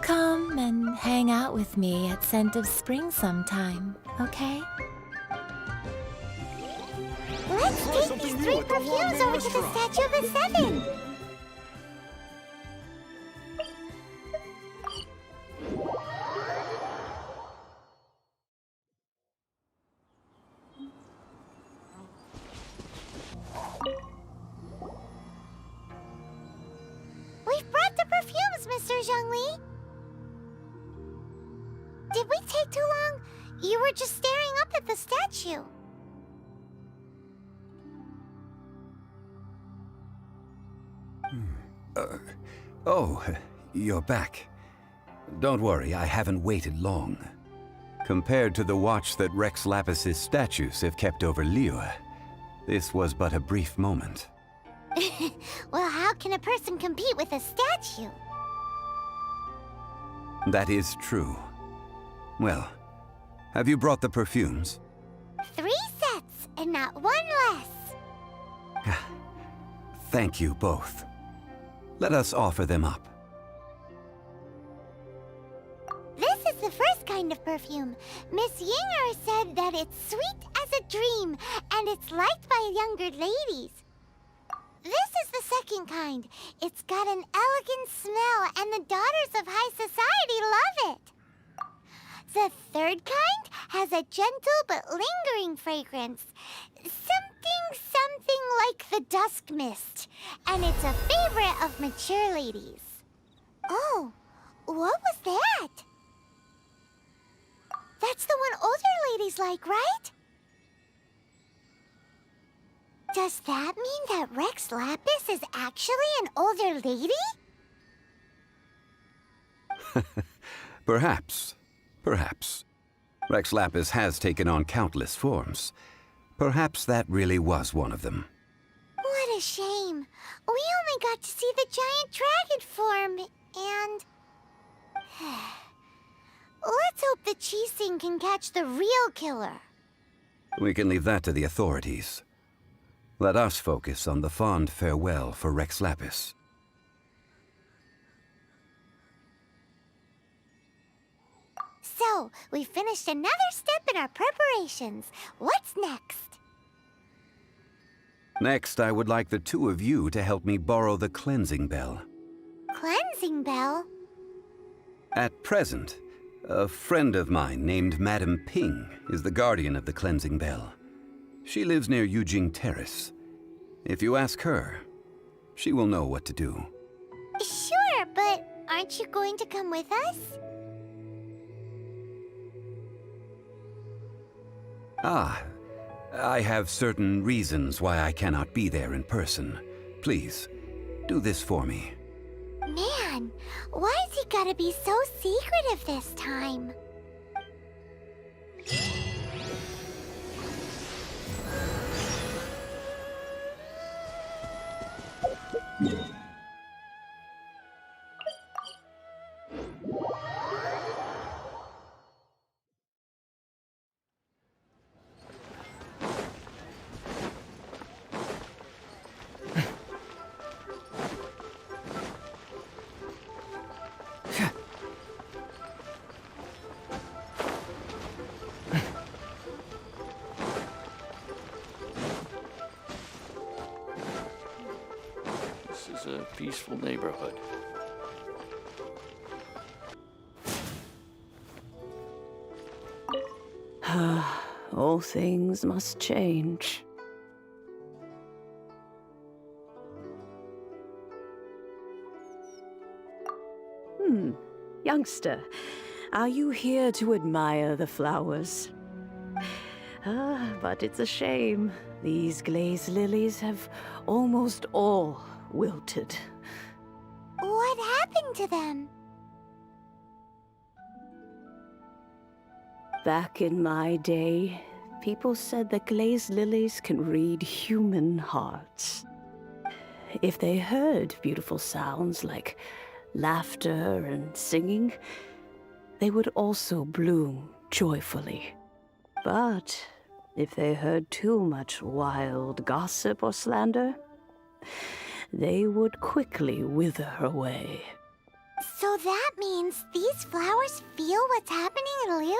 Come and hang out with me at Scent of Spring sometime, okay? Let's take these 3 perfumes over to the Statue of the Seven. We've brought the perfumes, Mr. Zhongli. Did we take too long? You were just staring up at the statue. Oh, you're back. Don't worry, I haven't waited long. Compared to the watch that Rex Lapis's statues have kept over Liyue, this was but a brief moment. Well, how can a person compete with a statue? That is true. Well, have you brought the perfumes? 3 sets, and not 1 less. Thank you both. Let us offer them up. This is the first kind of perfume. Miss Yinger said that it's sweet as a dream, and it's liked by younger ladies. This is the second kind. It's got an elegant smell, and the daughters of high society love it. The third kind has a gentle but lingering fragrance. Something like the dusk mist. And it's a favorite of mature ladies. Oh, What was that? That's the one older ladies like, right? Does that mean that Rex Lapis is actually an older lady? Perhaps. Perhaps. Rex Lapis has taken on countless forms. Perhaps that really was one of them. What a shame. We only got to see the giant dragon form, and... Let's hope the Qixing can catch the real killer. We can leave that to the authorities. Let us focus on the fond farewell for Rex Lapis. So, we finished another step in our preparations. What's next? Next, I would like the two of you to help me borrow the cleansing bell. Cleansing bell? At present, a friend of mine named Madame Ping is the guardian of the cleansing bell. She lives near Yujing Terrace. If you ask her, she will know what to do. Sure, but aren't you going to come with us? Ah, I have certain reasons why I cannot be there in person. Please, do this for me. Man, why is he gotta be so secretive this time? This is a peaceful neighborhood. All things must change. Youngster, are you here to admire the flowers? But it's a shame. These glazed lilies have almost all wilted. What happened to them? Back in my day, people said that glazed lilies can read human hearts. If they heard beautiful sounds like laughter and singing, they would also bloom joyfully. But if they heard too much wild gossip or slander, they would quickly wither away. So that means these flowers feel what's happening in Liyue?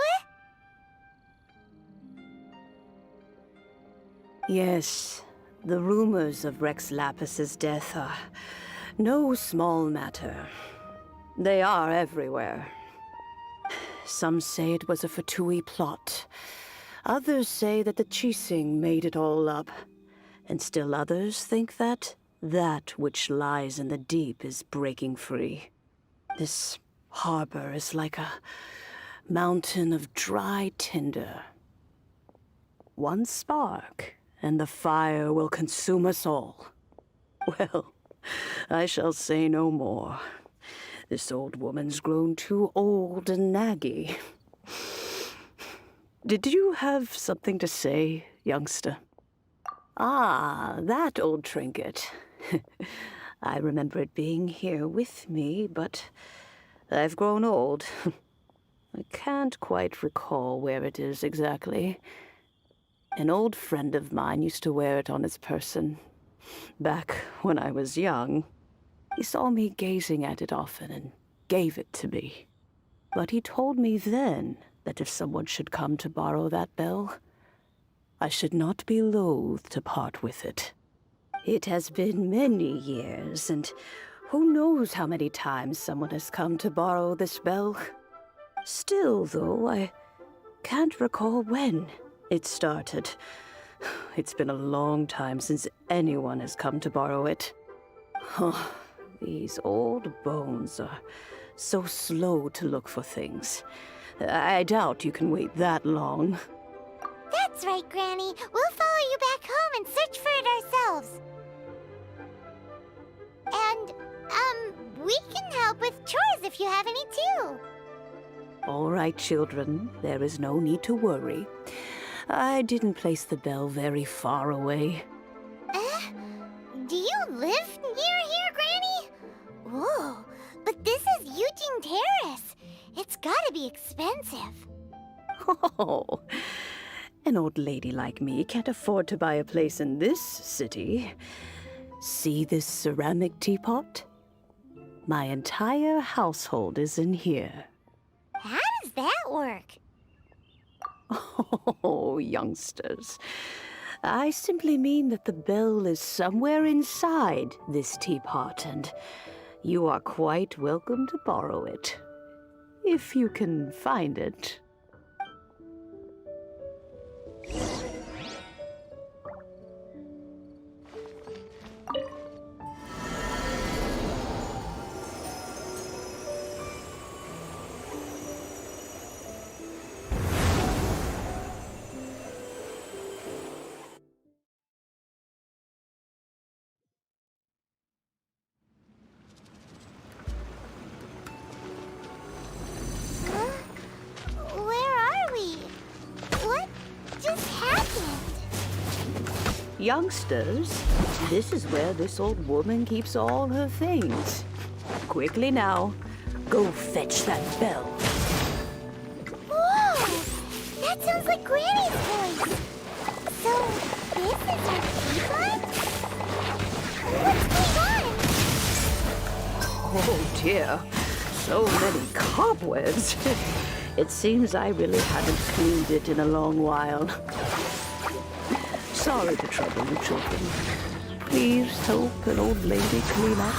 Yes, the rumors of Rex Lapis's death are no small matter. They are everywhere. Some say it was a Fatui plot. Others say that the Qixing made it all up. And still others think that that which lies in the deep is breaking free. This harbor is like a mountain of dry tinder. One spark, and the fire will consume us all. Well, I shall say no more. This old woman's grown too old and naggy. Did you have something to say, youngster? Ah, that old trinket. I remember it being here with me, but I've grown old. I can't quite recall where it is exactly. An old friend of mine used to wear it on his person. Back when I was young, he saw me gazing at it often and gave it to me. But he told me then that if someone should come to borrow that bell, I should not be loath to part with it. It has been many years, and who knows how many times someone has come to borrow this bell. Still, though, I can't recall when it started. It's been a long time since anyone has come to borrow it. Oh, these old bones are so slow to look for things. I doubt you can wait that long. That's right, Granny. We'll follow you back home and search for it ourselves. And, we can help with chores if you have any too. All right, children. There is no need to worry. I didn't place the bell very far away. Do you live near here, Granny? Whoa, but this is Eugene Terrace. It's gotta be expensive. Oh, an old lady like me can't afford to buy a place in this city. See this ceramic teapot? My entire household is in here. How does that work? Oh, youngsters. I simply mean that the bell is somewhere inside this teapot, and you are quite welcome to borrow it. If you can find it. Where are we? What just happened? Youngsters, this is where this old woman keeps all her things. Quickly now, go fetch that bell. Whoa! That sounds like Granny's voice. So, this is our teapot? What's going on? Oh dear, so many cobwebs. It seems I really haven't cleaned it in a long while. Sorry to trouble you, children. Please help an old lady clean up.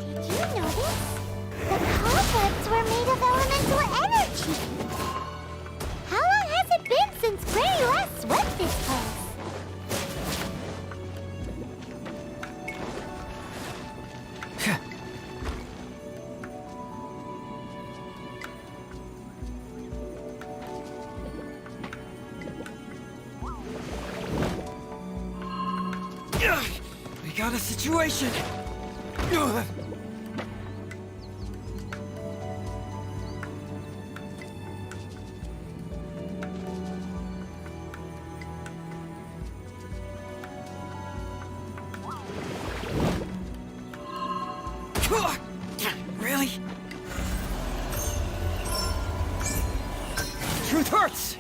Did you notice? The cobwebs were made of elemental energy. How long has it been since Granny last swept this place? We got a situation. Really? Truth hurts.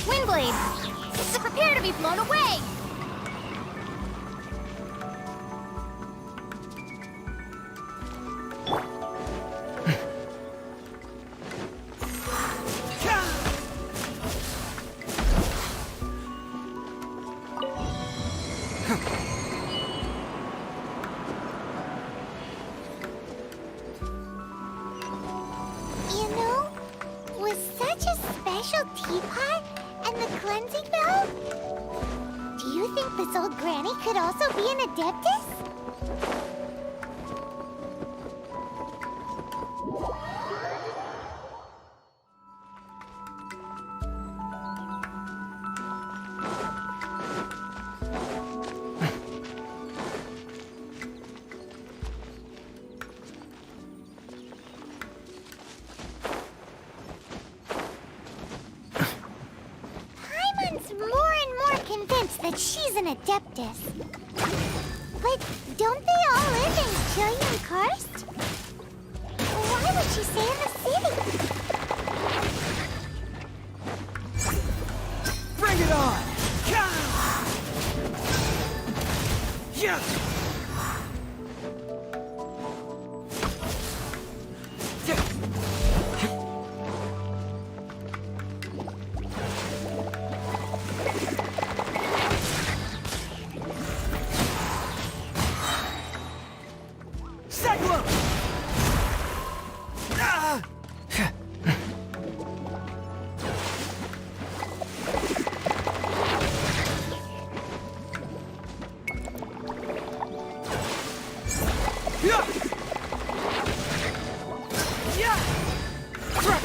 Windblade! Prepare to be blown away! You know, with such a special teapot and the cleansing bell, do you think this old granny could also be an adeptus? Paimon's more and more convinced that she's an adeptus. But don't they all live in Chilian Karst? Why would she stay in the city? Bring it on!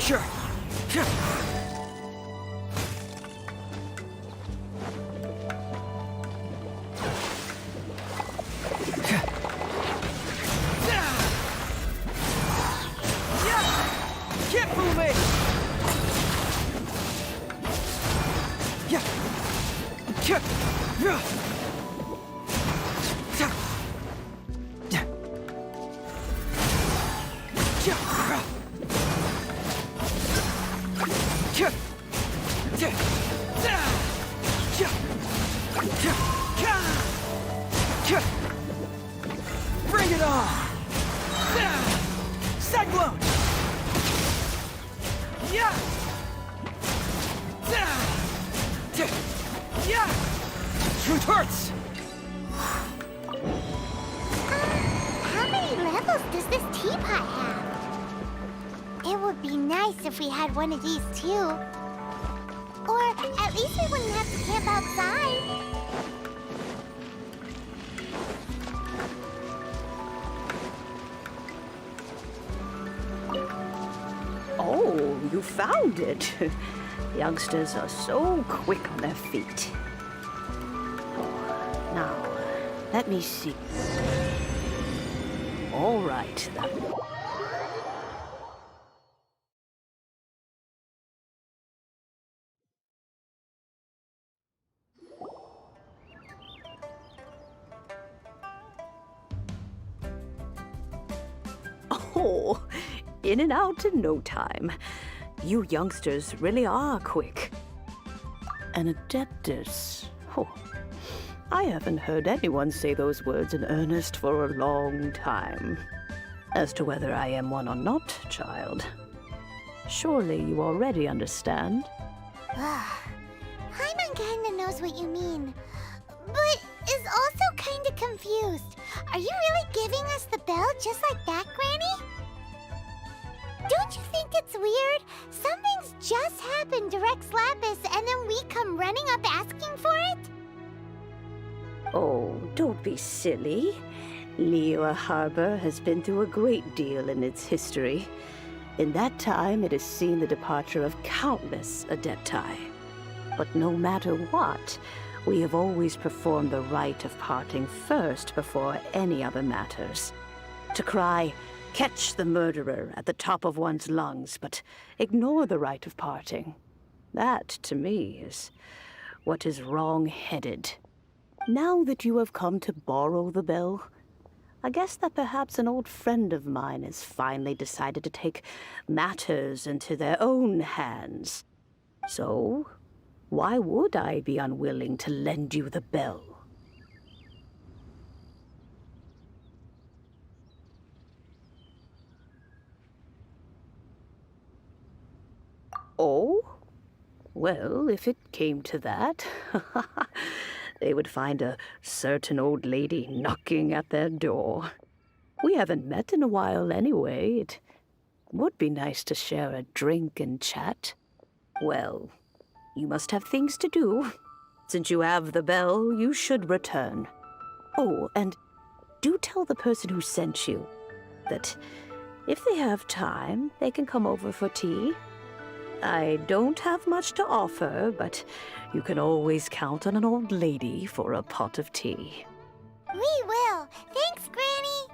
Sure. Can't fool me! Bring it on! Cyclone! Yeah! Truth hurts! How many levels does this teapot have? It would be nice if we had one of these too. Or at least we wouldn't have to camp outside. Oh, you found it. Youngsters are so quick on their feet. Now, let me see. All right, then. Oh, in and out in no time. You youngsters really are quick. An adeptus. Oh, I haven't heard anyone say those words in earnest for a long time. As to whether I am one or not, child, surely you already understand. Paimon kinda knows what you mean, but is also kinda confused. Are you really giving us the bell just like that, Granny? Don't you think it's weird? Something's just happened to Rex Lapis and then we come running up asking for it? Oh, don't be silly. Liyue Harbor has been through a great deal in its history. In that time, it has seen the departure of countless adepti. But no matter what, we have always performed the rite of parting first before any other matters. To cry, "Catch the murderer," at the top of one's lungs, but ignore the rite of parting. That, to me, is what is wrong-headed. Now that you have come to borrow the bell, I guess that perhaps an old friend of mine has finally decided to take matters into their own hands. So, why would I be unwilling to lend you the bell? Oh? Well, if it came to that, they would find a certain old lady knocking at their door. We haven't met in a while anyway. It would be nice to share a drink and chat. Well, you must have things to do. Since you have the bell, you should return. Oh, and do tell the person who sent you that if they have time, they can come over for tea. I don't have much to offer, but you can always count on an old lady for a pot of tea. We will. Thanks, Granny.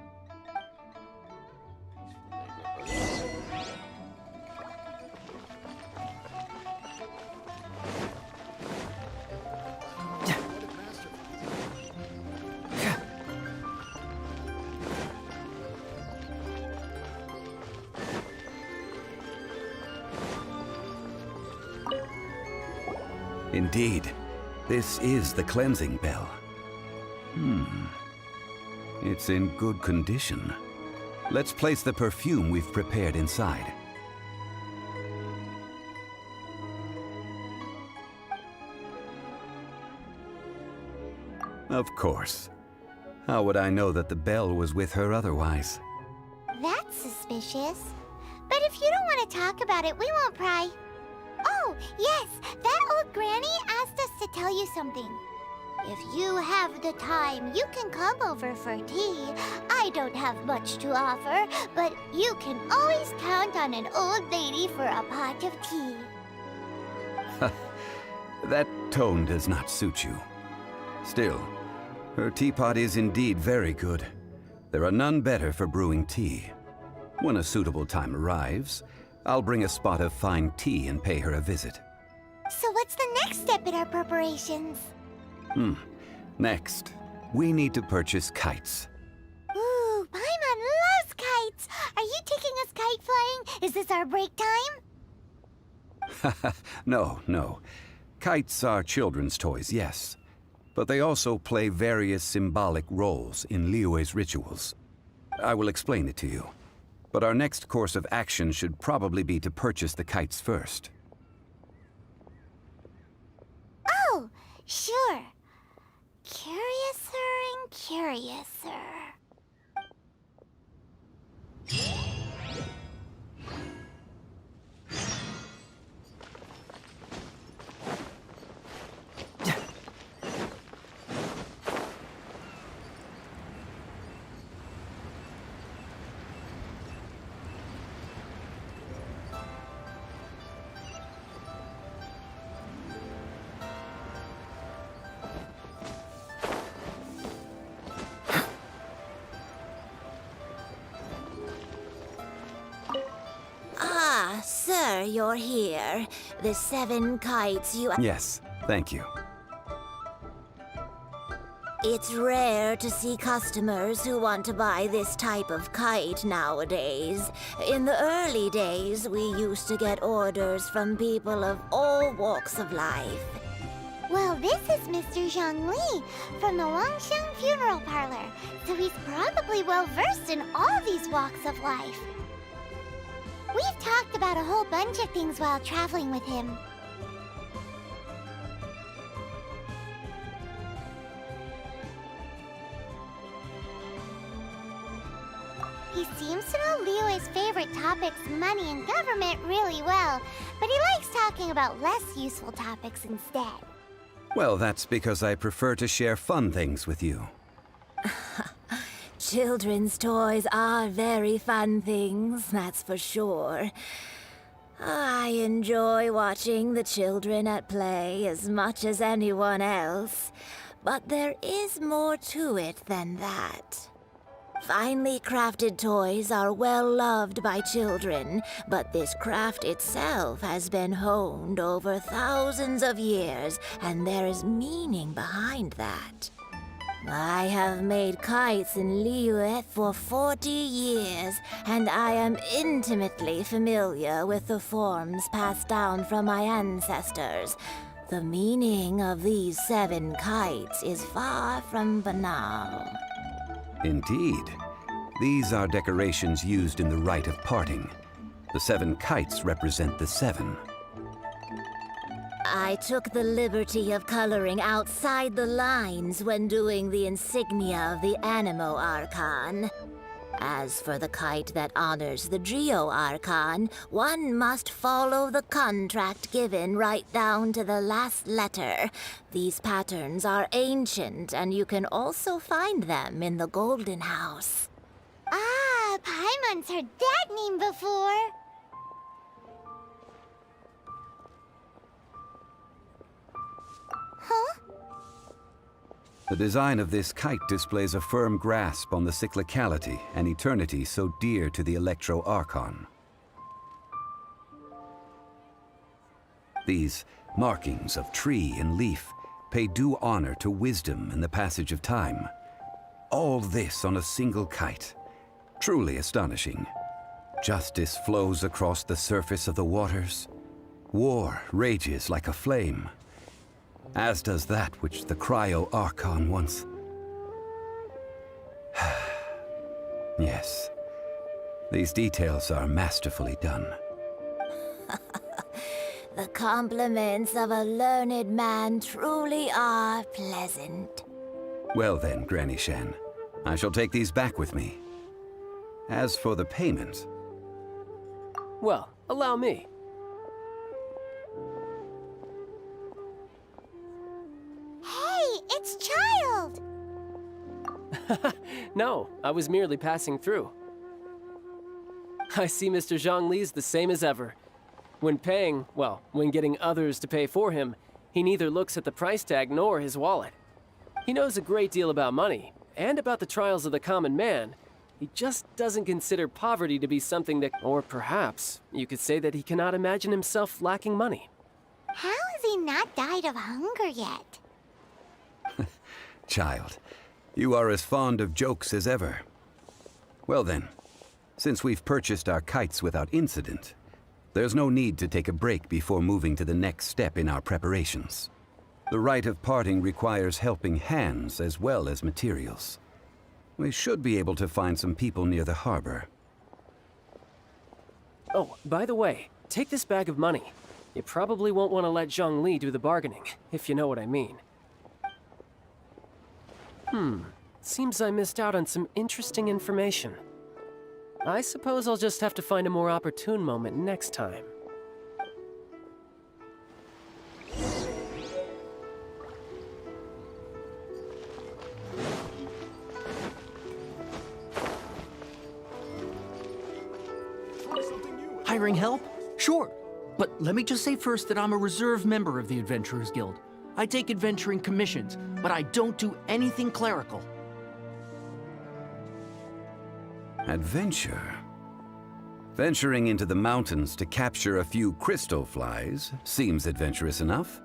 Indeed, this is the cleansing bell. It's in good condition. Let's place the perfume we've prepared inside. Of course. How would I know that the bell was with her otherwise? That's suspicious. But if you don't want to talk about it, we won't pry. Oh, yes, that old granny asked us to tell you something. If you have the time, you can come over for tea. I don't have much to offer, but you can always count on an old lady for a pot of tea. That tone does not suit you. Still, her teapot is indeed very good. There are none better for brewing tea. When a suitable time arrives, I'll bring a spot of fine tea and pay her a visit. So what's the next step in our preparations? Next, we need to purchase kites. Ooh, Paimon loves kites! Are you taking us kite flying? Is this our break time? No. Kites are children's toys, yes. But they also play various symbolic roles in Liyue's rituals. I will explain it to you. But our next course of action should probably be to purchase the kites first. Oh, sure. Curiouser and curiouser. Sir, you're here. The 7 kites you... Yes, thank you. It's rare to see customers who want to buy this type of kite nowadays. In the early days, we used to get orders from people of all walks of life. Well, this is Mr. Zhongli from the Wangsheng funeral parlor, so he's probably well-versed in all these walks of life. We've talked about a whole bunch of things while traveling with him. He seems to know Liyue's favorite topics, money and government, really well, but he likes talking about less useful topics instead. Well, that's because I prefer to share fun things with you. Children's toys are very fun things, that's for sure. I enjoy watching the children at play as much as anyone else, but there is more to it than that. Finely crafted toys are well loved by children, but this craft itself has been honed over thousands of years, and there is meaning behind that. I have made kites in Liyue for 40 years, and I am intimately familiar with the forms passed down from my ancestors. The meaning of these 7 kites is far from banal. Indeed. These are decorations used in the rite of parting. The 7 kites represent the 7. I took the liberty of coloring outside the lines when doing the insignia of the Animo Archon. As for the kite that honors the Geo Archon, one must follow the contract given right down to the last letter. These patterns are ancient, and you can also find them in the Golden House. Ah, Paimon's heard that name before. Huh? The design of this kite displays a firm grasp on the cyclicality and eternity so dear to the Electro Archon. These markings of tree and leaf pay due honor to wisdom and the passage of time. All this on a single kite. Truly astonishing. Justice flows across the surface of the waters. War rages like a flame. As does that which the Cryo Archon once... Yes. These details are masterfully done. The compliments of a learned man truly are pleasant. Well then, Granny Shan, I shall take these back with me. As for the payment... Well, allow me. Hey, it's No, I was merely passing through. I see Mr. Zhongli's the same as ever. When paying, well, when getting others to pay for him, he neither looks at the price tag nor his wallet. He knows a great deal about money, and about the trials of the common man. He just doesn't consider poverty to be something that, or perhaps, you could say that he cannot imagine himself lacking money. How has he not died of hunger yet? Child, you are as fond of jokes as ever. Well then, since we've purchased our kites without incident, there's no need to take a break before moving to the next step in our preparations. The rite of parting requires helping hands as well as materials. We should be able to find some people near the harbor. Oh, by the way, take this bag of money. You probably won't want to let Zhongli do the bargaining, if you know what I mean. Seems I missed out on some interesting information. I suppose I'll just have to find a more opportune moment next time. Hiring help? Sure. But let me just say first that I'm a reserve member of the Adventurers Guild. I take adventuring commissions, but I don't do anything clerical. Adventure? Venturing into the mountains to capture a few crystal flies seems adventurous enough.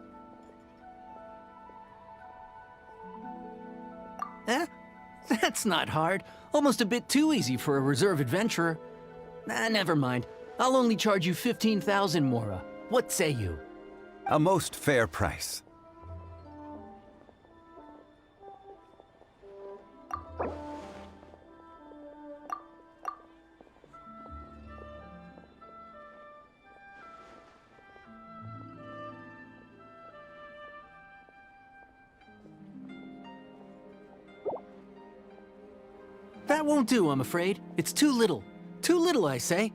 That's not hard. Almost a bit too easy for a reserve adventurer. Never mind. I'll only charge you 15,000 Mora. What say you? A most fair price. That won't do, I'm afraid. It's too little. Too little, I say.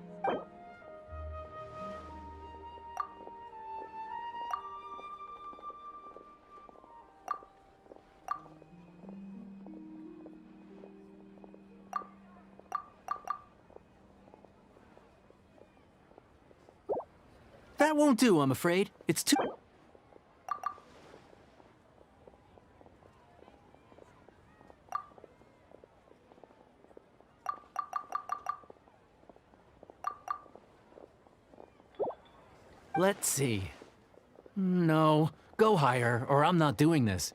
That won't do, I'm afraid. It's too... Let's see. No, go higher, or I'm not doing this.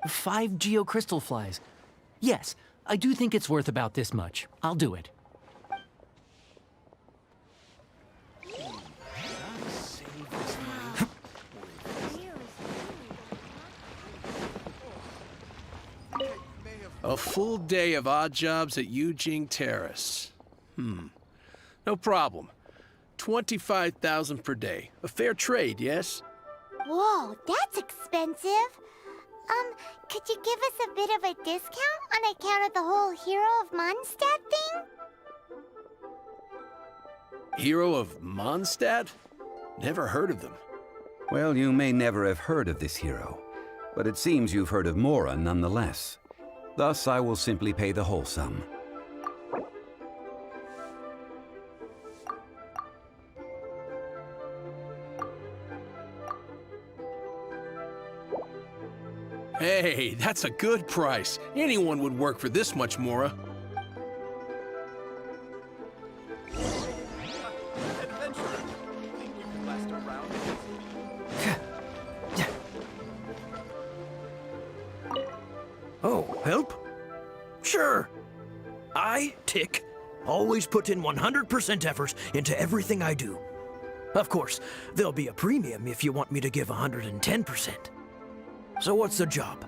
Five geocrystal flies. Yes, I do think it's worth about this much. I'll do it. A full day of odd jobs at Guizhong Terrace. No problem. 25,000 per day. A fair trade, yes? Whoa, that's expensive. Could you give us a bit of a discount on account of the whole Hero of Mondstadt thing? Hero of Mondstadt? Never heard of them. Well, you may never have heard of this hero, but it seems you've heard of Mora nonetheless. Thus, I will simply pay the whole sum. Hey, that's a good price. Anyone would work for this much, Mora. Oh, help? Sure. I, Tick, always put in 100% effort into everything I do. Of course, there'll be a premium if you want me to give 110%. So what's the job?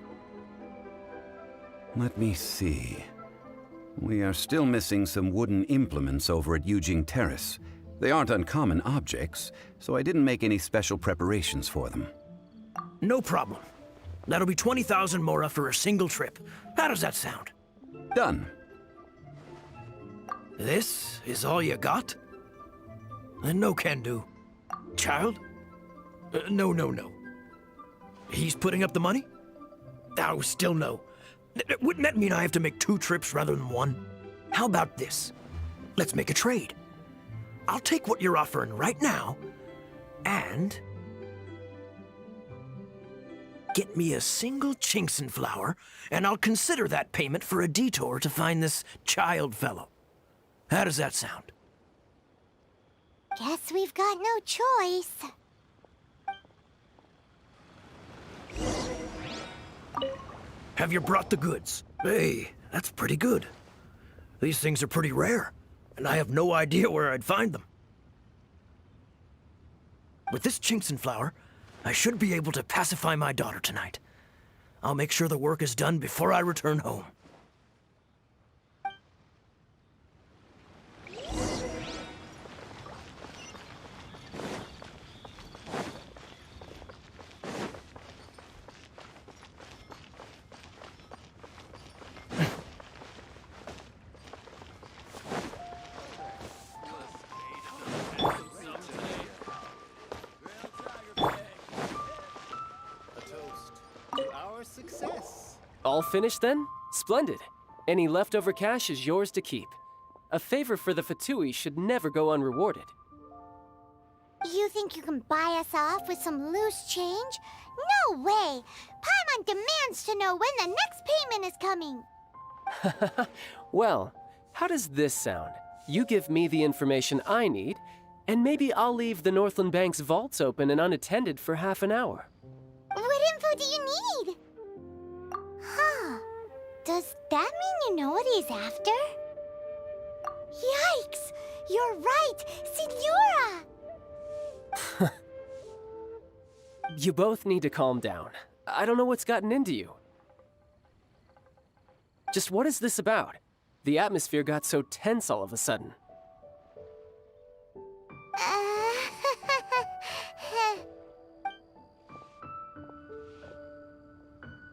Let me see. We are still missing some wooden implements over at Guizhong Terrace. They aren't uncommon objects, so I didn't make any special preparations for them. No problem. That'll be 20,000 Mora for a single trip. How does that sound? Done. This is all you got? No can do. Child? No, no, no. He's putting up the money? Oh, still no. Wouldn't that mean I have to make 2 trips rather than 1? How about this? Let's make a trade. I'll take what you're offering right now, and get me a single Qingxin flower, and I'll consider that payment for a detour to find this child fellow. How does that sound? Guess we've got no choice. Have you brought the goods? Hey, that's pretty good. These things are pretty rare, and I have no idea where I'd find them. With this Qingxin flower, I should be able to pacify my daughter tonight. I'll make sure the work is done before I return home. All finished then? Splendid. Any leftover cash is yours to keep. A favor for the Fatui should never go unrewarded. You think you can buy us off with some loose change? No way! Paimon demands to know when the next payment is coming! Well, how does this sound? You give me the information I need, and maybe I'll leave the Northland Bank's vaults open and unattended for half an hour. What info do you need? Huh. Does that mean you know what he's after? Yikes! You're right! Signora! You both need to calm down. I don't know what's gotten into you. Just what is this about? The atmosphere got so tense all of a sudden.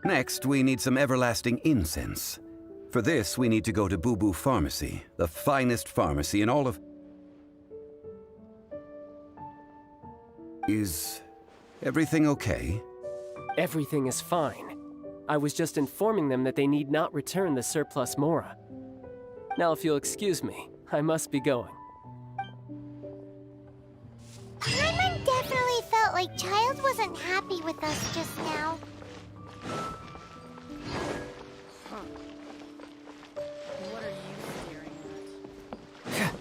Next, we need some everlasting incense. For this, we need to go to Boo Boo Pharmacy, the finest pharmacy in all of... Is everything okay? Everything is fine. I was just informing them that they need not return the surplus Mora. Now, if you'll excuse me, I must be going. Paimon definitely felt like Child wasn't happy with us just now. What are you staring at?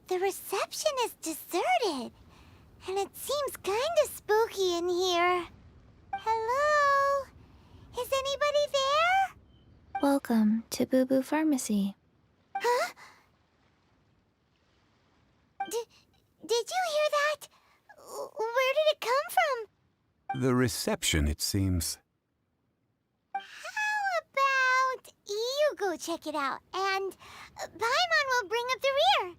The reception is deserted, and it seems kinda spooky in here. Hello? Is anybody there? Welcome to Boo Boo Pharmacy. Huh? Did you hear that? Where did it come from? The reception, it seems. How about you go check it out, and Paimon will bring up the rear.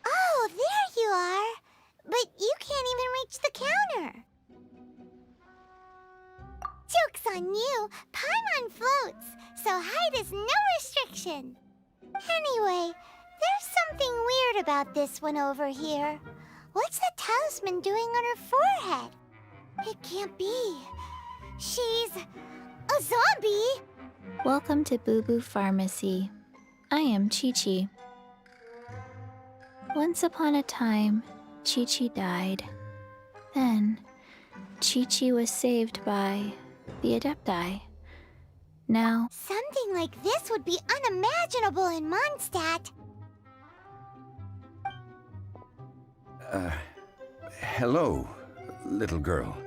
Oh, there you are. But you can't even reach the counter. Joke's on you. Paimon floats, so height is no restriction. Anyway, there's something weird about this one over here. What's the talisman doing on her forehead? It can't be. She's a zombie. Welcome to Boo Boo Pharmacy. I am Chi-Chi. Once upon a time, Chi-Chi died. Then, Chi-Chi was saved by the Adepti. Now, Something like this would be unimaginable in Mondstadt. Hello, little girl.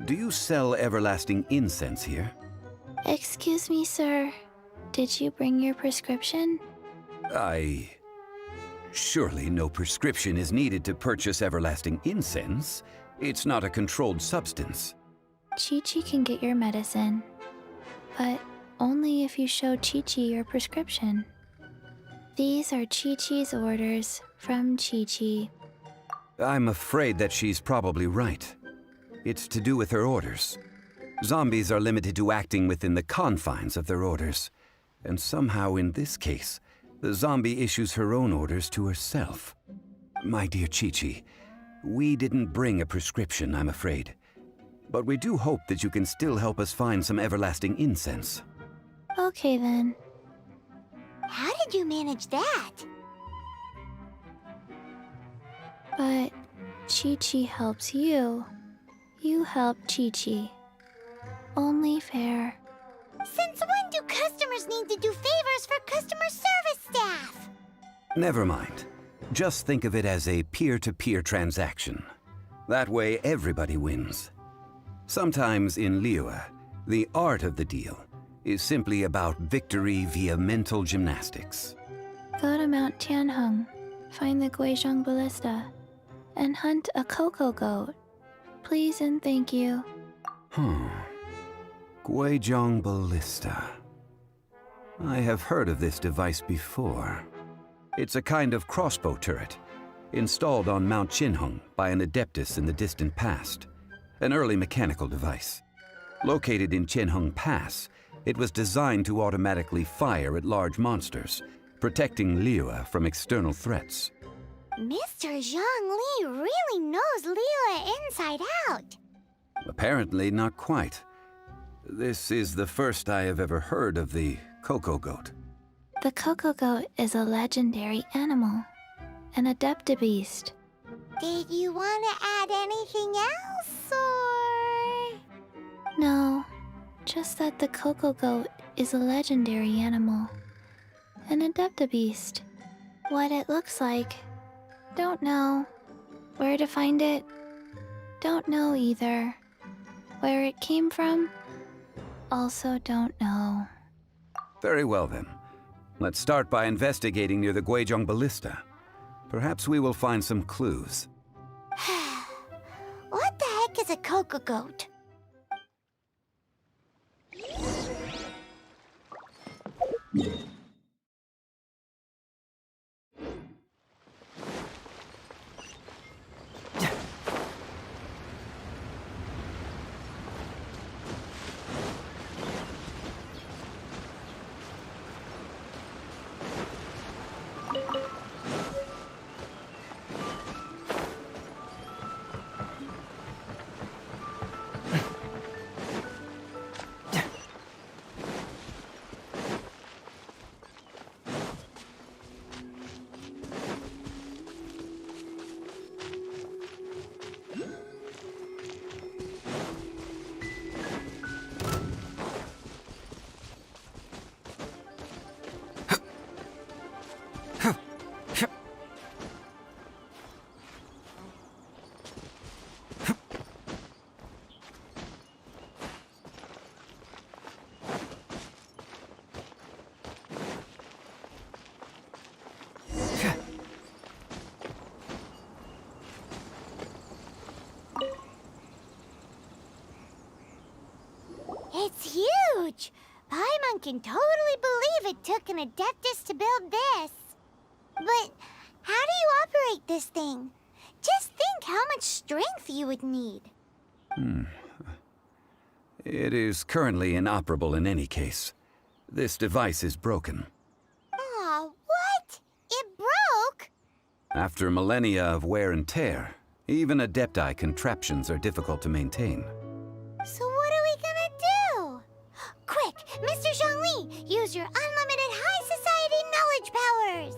Do you sell everlasting incense here? excuse me, sir. Did you bring your prescription? Surely no prescription is needed to purchase everlasting incense. It's not a controlled substance. Chi-Chi can get your medicine, but only if you show Chi-Chi your prescription. These are Chi-Chi's orders from Chi-Chi. I'm afraid that she's probably right. It's to do with her orders. Zombies are limited to acting within the confines of their orders. And somehow in this case, the zombie issues her own orders to herself. My dear Chi-Chi, we didn't bring a prescription, I'm afraid. But we do hope that you can still help us find some everlasting incense. Okay then. How did you manage that? But Chi-Chi helps you. You help Chi-Chi. Only fair. Since when do customers need to do favors for customer service staff? Never mind. Just think of it as a peer-to-peer transaction. That way everybody wins. Sometimes in Liyue, the art of the deal is simply about victory via mental gymnastics. Go to Mount Tianheng, find the Guizhong ballista, and hunt a cocoa goat. Please and thank you. Guizhong ballista. I have heard of this device before. It's a kind of crossbow turret, installed on Mount Tianheng by an adeptus in the distant past. An early mechanical device. Located in Tianheng Pass, it was designed to automatically fire at large monsters, protecting Liyue from external threats. Mr. Zhongli really knows Liyue inside out. Apparently not quite. This is the first I have ever heard of the cocoa goat. The cocoa goat is a legendary animal, an adeptabeast. Did you want to add anything else, or...? No, just that the cocoa goat is a legendary animal, an adeptabeast. What it looks like, don't know. Where to find it, don't know either. Where it came from, also don't know. Very well then. Let's start by investigating near the Guizhong ballista. Perhaps we will find some clues. What the heck is a cocoa goat? It's huge! Paimon can totally believe it took an Adeptus to build this. But how do you operate this thing? Just think how much strength you would need. It is currently inoperable in any case. This device is broken. Aw, what? It broke? After millennia of wear and tear, even Adepti contraptions are difficult to maintain. So what are we gonna do? Quick, Mr. Zhongli! me! Use your unlimited high society knowledge powers!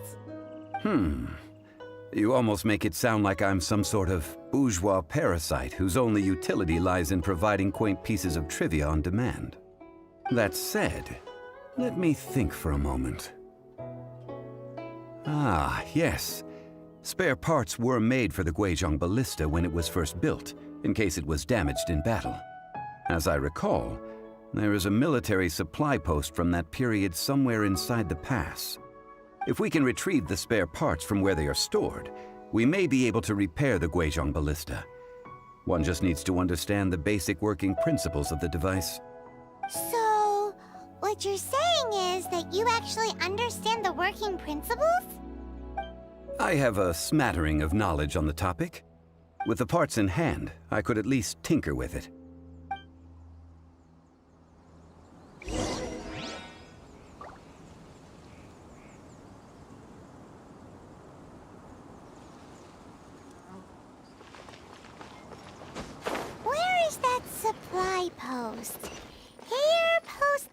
You almost make it sound like I'm some sort of bourgeois parasite whose only utility lies in providing quaint pieces of trivia on demand. That said, let me think for a moment. Ah, yes. Spare parts were made for the Guizhong ballista when it was first built, in case it was damaged in battle. As I recall, there is a military supply post from that period somewhere inside the pass. If we can retrieve the spare parts from where they are stored, we may be able to repair the Guizhong ballista. One just needs to understand the basic working principles of the device. So, what you're saying is that you actually understand the working principles? I have a smattering of knowledge on the topic. With the parts in hand, I could at least tinker with it. Where is that supply post? Here, post...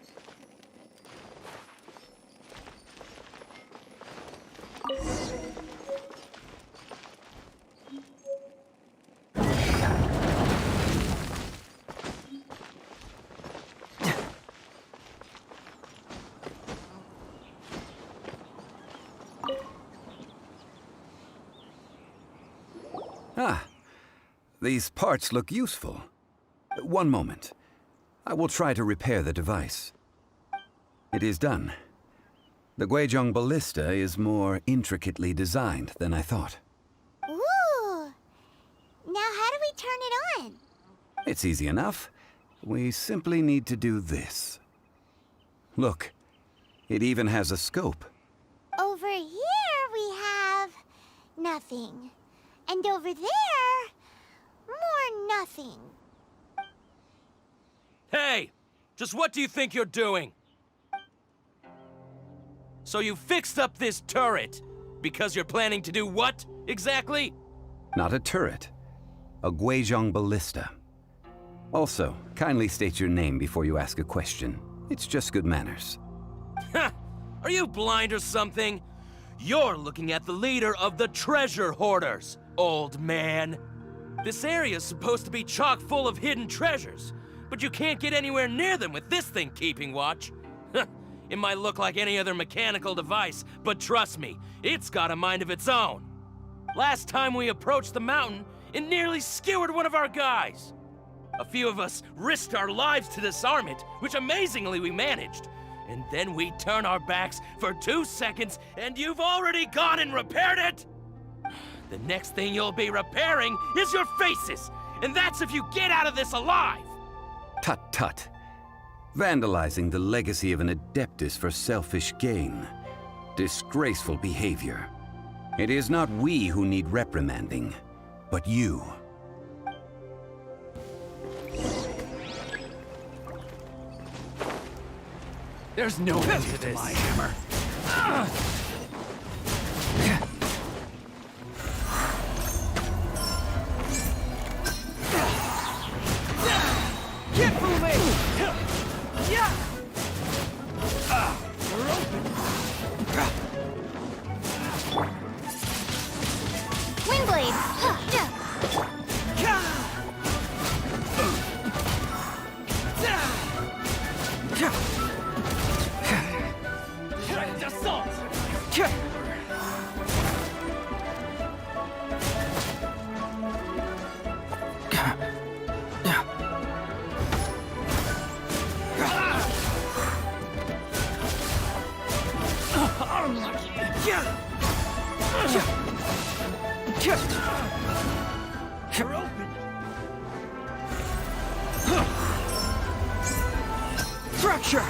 Ah, these parts look useful. One moment. I will try to repair the device. It is done. The Guizhong ballista is more intricately designed than I thought. Ooh! Now how do we turn it on? It's easy enough. We simply need to do this. Look, it even has a scope. Over here we have... nothing. And over there... more nothing. Hey! Just what do you think you're doing? So you fixed up this turret because you're planning to do what, exactly? Not a turret. A Guizhong ballista. Also, kindly state your name before you ask a question. It's just good manners. Ha! Are you blind or something? You're looking at the leader of the treasure hoarders, old man. This area's supposed to be chock full of hidden treasures, but you can't get anywhere near them with this thing keeping watch. It might look like any other mechanical device, but trust me, it's got a mind of its own. Last time we approached the mountain, it nearly skewered one of our guys. A few of us risked our lives to disarm it, which amazingly we managed. And then we turn our backs for 2 seconds, and you've already gone and repaired it! The next thing you'll be repairing is your faces, and that's if you get out of this alive! Tut tut. Vandalizing the legacy of an adeptus for selfish gain. Disgraceful behavior. It is not we who need reprimanding, but you. There's no end to this. My hammer. Get moving! Yeah! We're open. Windblade! Direct assault! You're open. Fracture.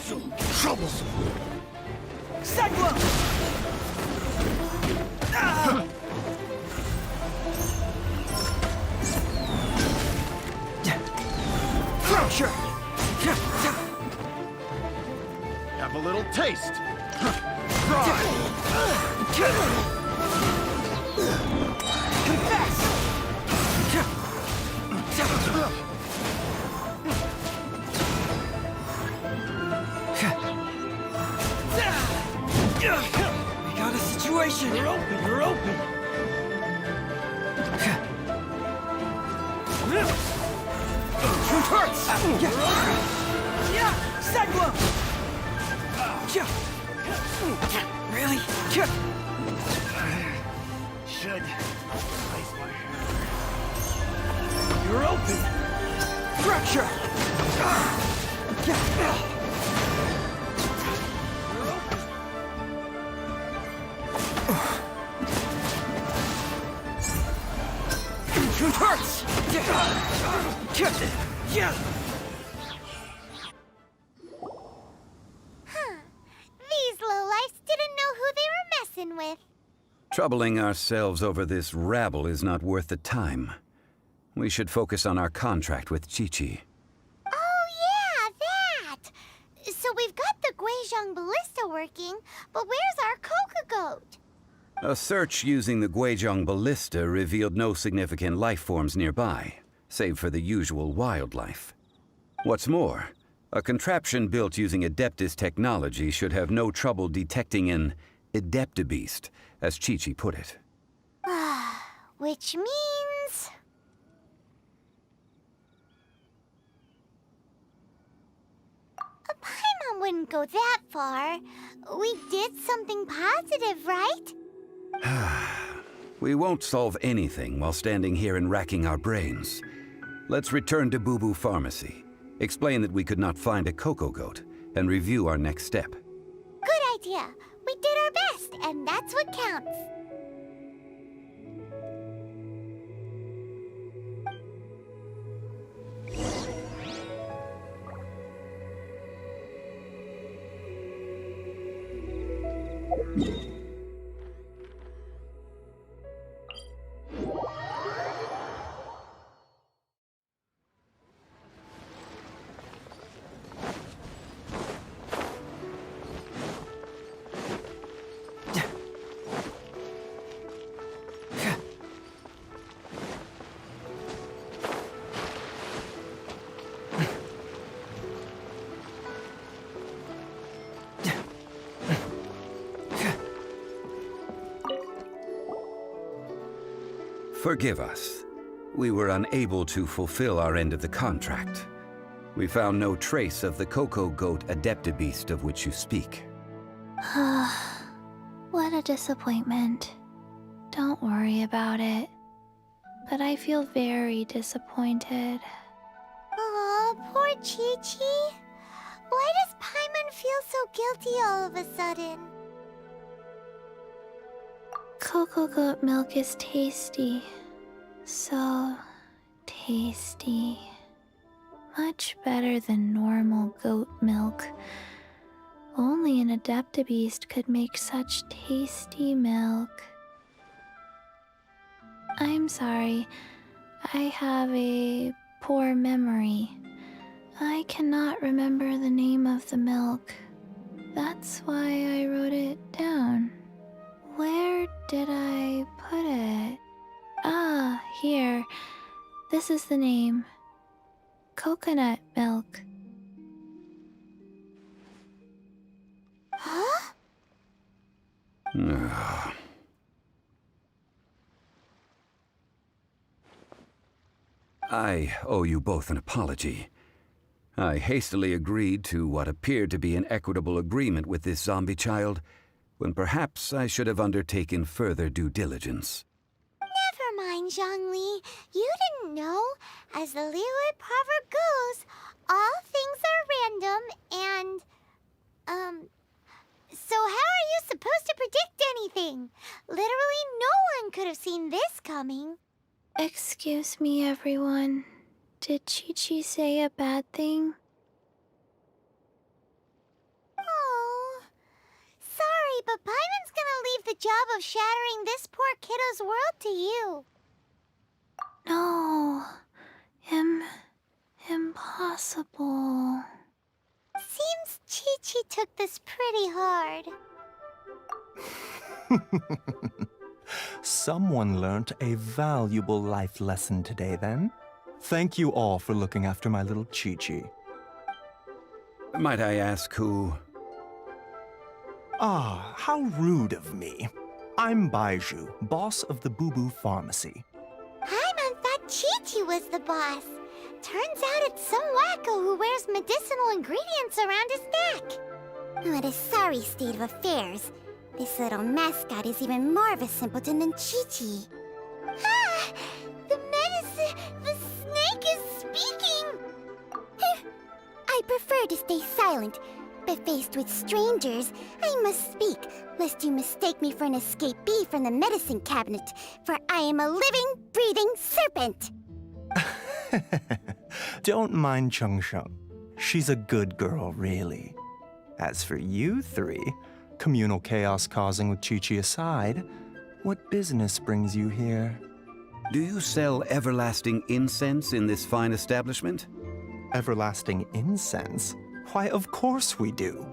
Troublesome. Segwa! Fracture. Have a little taste. Confess. We got a situation. You're open. You're open. Truth hurts. Yeah. Segwa. Really? Should place my You're open. Fracture. Truth hurts. Yeah. These lowlifes didn't know who they were messing with. Troubling ourselves over this rabble is not worth the time. We should focus on our contract with Chi-Chi. Oh, yeah, that! So we've got the Guizhong ballista working, but where's our Coca goat? A search using the Guizhong ballista revealed no significant life forms nearby, save for the usual wildlife. What's more, a contraption built using Adeptus technology should have no trouble detecting an Adeptabeast, as Chi-Chi put it. Which means... A Paimon wouldn't go that far. We did something positive, right? We won't solve anything while standing here and racking our brains. Let's return to Boo Boo Pharmacy, explain that we could not find a Coco Goat, and review our next step. Good idea. We did our best, and that's what counts. Forgive us. We were unable to fulfill our end of the contract. We found no trace of the Coco Goat Adeptabeast of which you speak. What a disappointment. Don't worry about it. But I feel very disappointed. Aw, poor Chi-Chi. Why does Paimon feel so guilty all of a sudden? Cocoa goat milk is tasty. So tasty. Much better than normal goat milk. Only an Adeptabeast could make such tasty milk. I'm sorry. I have a poor memory. I cannot remember the name of the milk. That's why I wrote it down. Where did I put it? Ah, here. This is the name. Coconut milk. Huh? I owe you both an apology. I hastily agreed to what appeared to be an equitable agreement with this zombie child, when perhaps I should have undertaken further due diligence. Never mind, Zhongli. You didn't know. As the Liyue proverb goes, all things are random and... So how are you supposed to predict anything? Literally no one could have seen this coming. Excuse me, everyone. Did Chi-Chi say a bad thing? but Paimon's gonna leave the job of shattering this poor kiddo's world to you. No. Impossible. Seems Chi-Chi took this pretty hard. Someone learnt a valuable life lesson today, then. Thank you all for looking after my little Chi-Chi. Might I ask who? Ah, how rude of me. I'm Baizhu, boss of the Boo Boo Pharmacy. Paimon thought Chi-Chi was the boss. Turns out it's some wacko who wears medicinal ingredients around his neck. What a sorry state of affairs. This little mascot is even more of a simpleton than Chi-Chi. Ah! The medicine... the snake is speaking! I prefer to stay silent, but faced with strangers, I must speak, lest you mistake me for an escapee from the medicine cabinet, for I am a living, breathing serpent! Don't mind Chengsheng. She's a good girl, really. As for you three, communal chaos causing with Chi-Chi aside, what business brings you here? Do you sell everlasting incense in this fine establishment? Everlasting incense? Why, of course we do.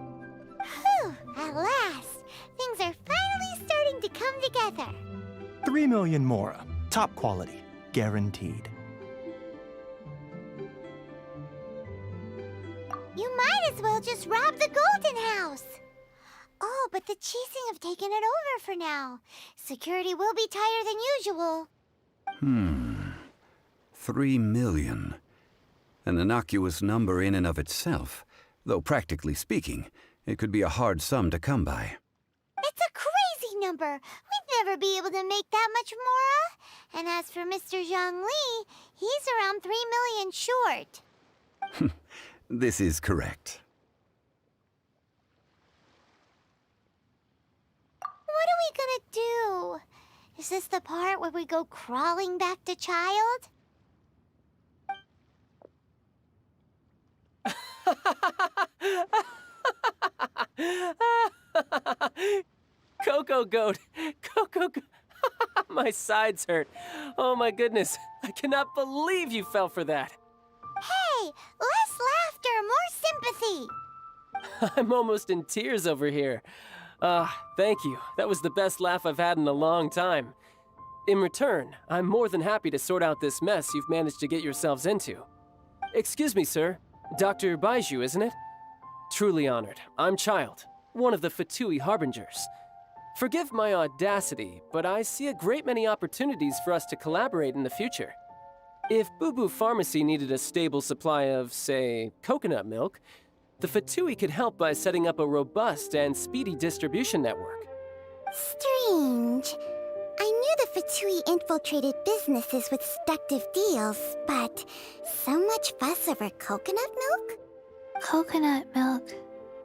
Whew, at last! Things are finally starting to come together. 3 million mora. Top quality. Guaranteed. You might as well just rob the Golden House. Oh, but the Qixing have taken it over for now. Security will be tighter than usual. 3 million. An innocuous number in and of itself, though practically speaking, it could be a hard sum to come by. It's a crazy number. We'd never be able to make that much mora. And as for Mr. Zhongli, he's around 3 million short. This is correct. What are we gonna do? Is this the part where we go crawling back to child? Coco Goat! Coco Goat! My sides hurt. Oh my goodness. I cannot believe you fell for that. Hey, less laughter, more sympathy. I'm almost in tears over here. Thank you. That was the best laugh I've had in a long time. In return, I'm more than happy to sort out this mess you've managed to get yourselves into. Excuse me, sir. Dr. Baizhu, isn't it? Truly honored. I'm Child, one of the Fatui Harbingers. Forgive my audacity, but I see a great many opportunities for us to collaborate in the future. If Boo Boo Pharmacy needed a stable supply of, say, coconut milk, the Fatui could help by setting up a robust and speedy distribution network. Strange. I knew the Fatui infiltrated businesses with seductive deals, but so much fuss over coconut milk? Coconut milk.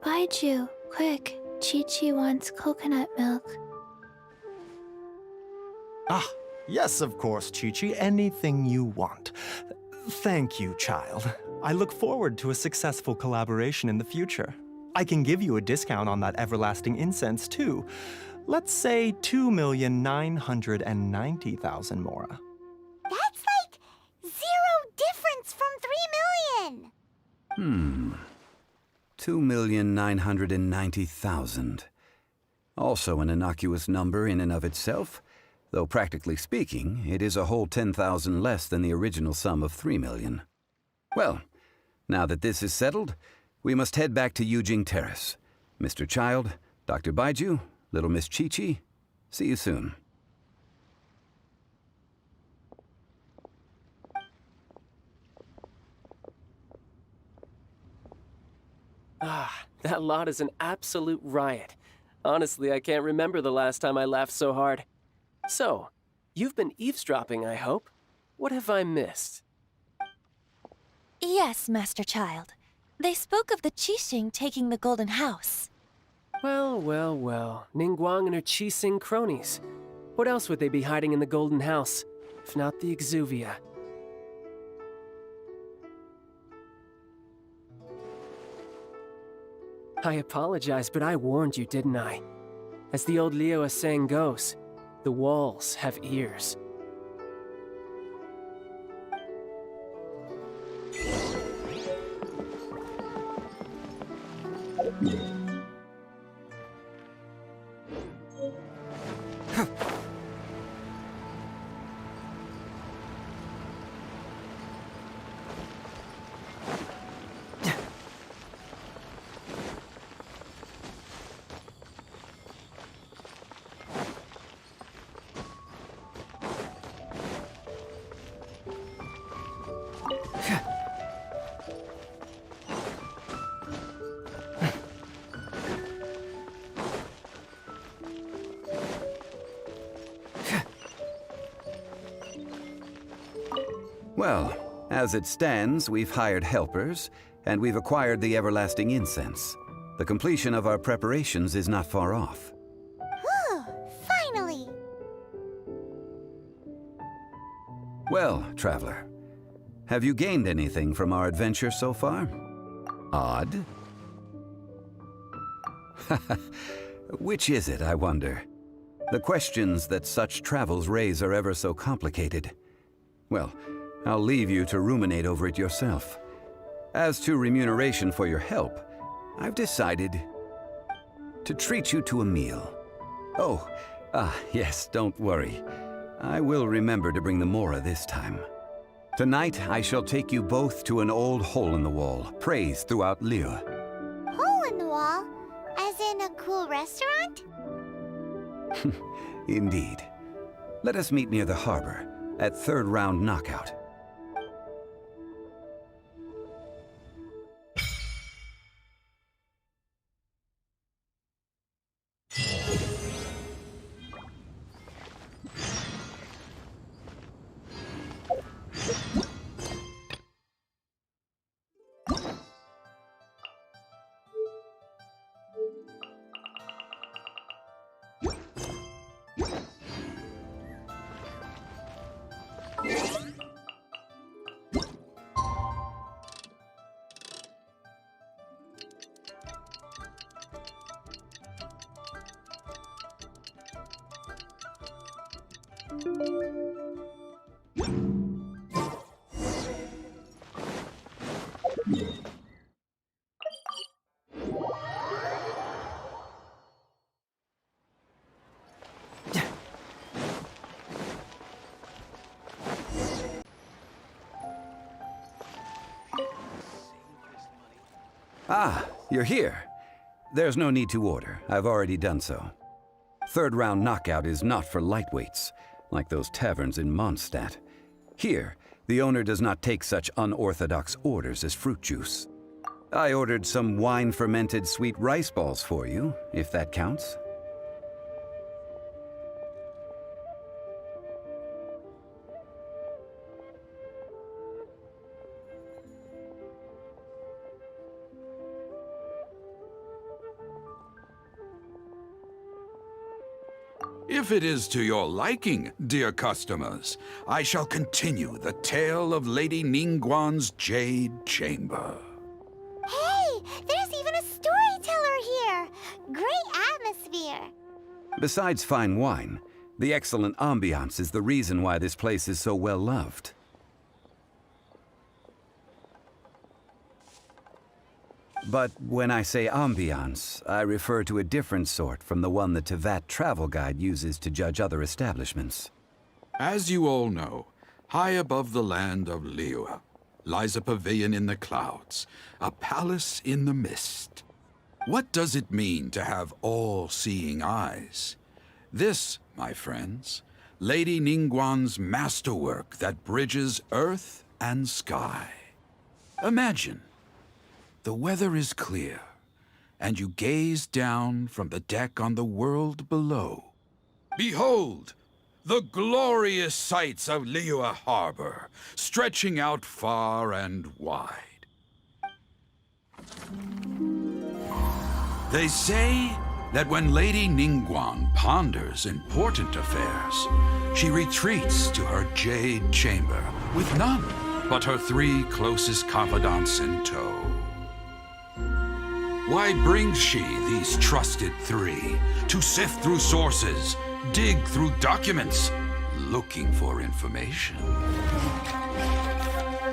Baizhu, quick. Chi-Chi wants coconut milk. Ah, yes, of course, Chi-Chi. Anything you want. Thank you, child. I look forward to a successful collaboration in the future. I can give you a discount on that everlasting incense, too. Let's say 2,990,000 mora. That's like 0 difference from 3 million! 2,990,000. Also an innocuous number in and of itself, though practically speaking, it is a whole 10,000 less than the original sum of 3 million. Well, now that this is settled, we must head back to Yujing Terrace. Mr. Child, Dr. Baizhu, little Miss Chi-Chi, see you soon. That lot is an absolute riot. Honestly, I can't remember the last time I laughed so hard. So, you've been eavesdropping, I hope. What have I missed? Yes, Master Child. They spoke of the Qixing taking the Golden House. Well, well, well. Ningguang and her Qixing cronies. What else would they be hiding in the Golden House, if not the Exuvia? I apologize, but I warned you, didn't I? As the old Liyue saying goes, the walls have ears. Well, as it stands, we've hired helpers, and we've acquired the everlasting incense. The completion of our preparations is not far off. Whew, finally! Well, traveler, have you gained anything from our adventure so far? Odd? Which is it, I wonder? The questions that such travels raise are ever so complicated. Well, I'll leave you to ruminate over it yourself. As to remuneration for your help, I've decided to treat you to a meal. Oh, yes, don't worry. I will remember to bring the Mora this time. Tonight, I shall take you both to an old hole-in-the-wall, praised throughout Liyue. Hole in the wall? As in a cool restaurant? Indeed. Let us meet near the harbor, at third round knockout. Ah, you're here. There's no need to order. I've already done so. Third round knockout is not for lightweights, like those taverns in Mondstadt. Here, the owner does not take such unorthodox orders as fruit juice. I ordered some wine-fermented sweet rice balls for you, if that counts. If it is to your liking, dear customers, I shall continue the tale of Lady Ningguang's Jade Chamber. Hey, there's even a storyteller here! Great atmosphere! Besides fine wine, the excellent ambiance is the reason why this place is so well loved. But when I say ambiance, I refer to a different sort from the one the Tevat travel guide uses to judge other establishments. As you all know, high above the land of Liyue lies a pavilion in the clouds, a palace in the mist. What does it mean to have all-seeing eyes? This, my friends, Lady Ningguang's masterwork that bridges earth and sky. Imagine. The weather is clear, and you gaze down from the deck on the world below. Behold, the glorious sights of Liyue Harbor, stretching out far and wide. They say that when Lady Ningguang ponders important affairs, she retreats to her jade chamber with none but her 3 closest confidants in tow. Why brings she these trusted three to sift through sources, dig through documents, looking for information?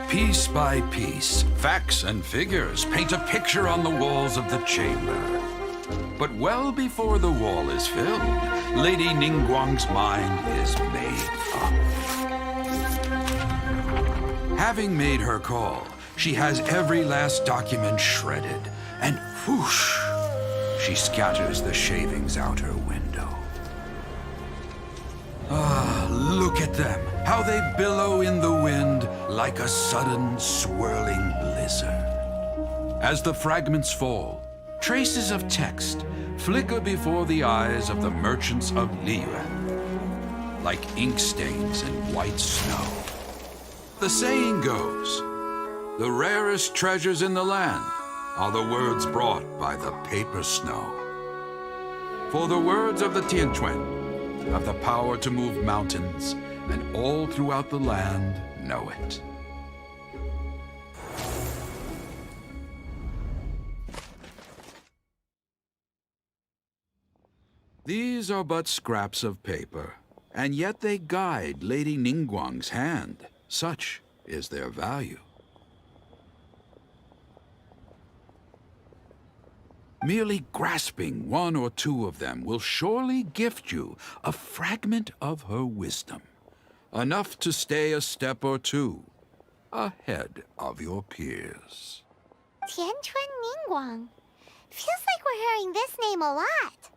Piece by piece, facts and figures paint a picture on the walls of the chamber. But well before the wall is filled, Lady Ningguang's mind is made up. Having made her call, she has every last document shredded, and whoosh, she scatters the shavings out her window. Ah, look at them, how they billow in the wind like a sudden swirling blizzard. As the fragments fall, traces of text flicker before the eyes of the merchants of Liyue, like ink stains in white snow. The saying goes, the rarest treasures in the land are the words brought by the paper snow. For the words of the Tianquan have the power to move mountains, and all throughout the land know it. These are but scraps of paper, and yet they guide Lady Ningguang's hand. Such is their value. Merely grasping one or two of them will surely gift you a fragment of her wisdom, enough to stay a step or two ahead of your peers. Tianquan Ningguang. Feels like we're hearing this name a lot.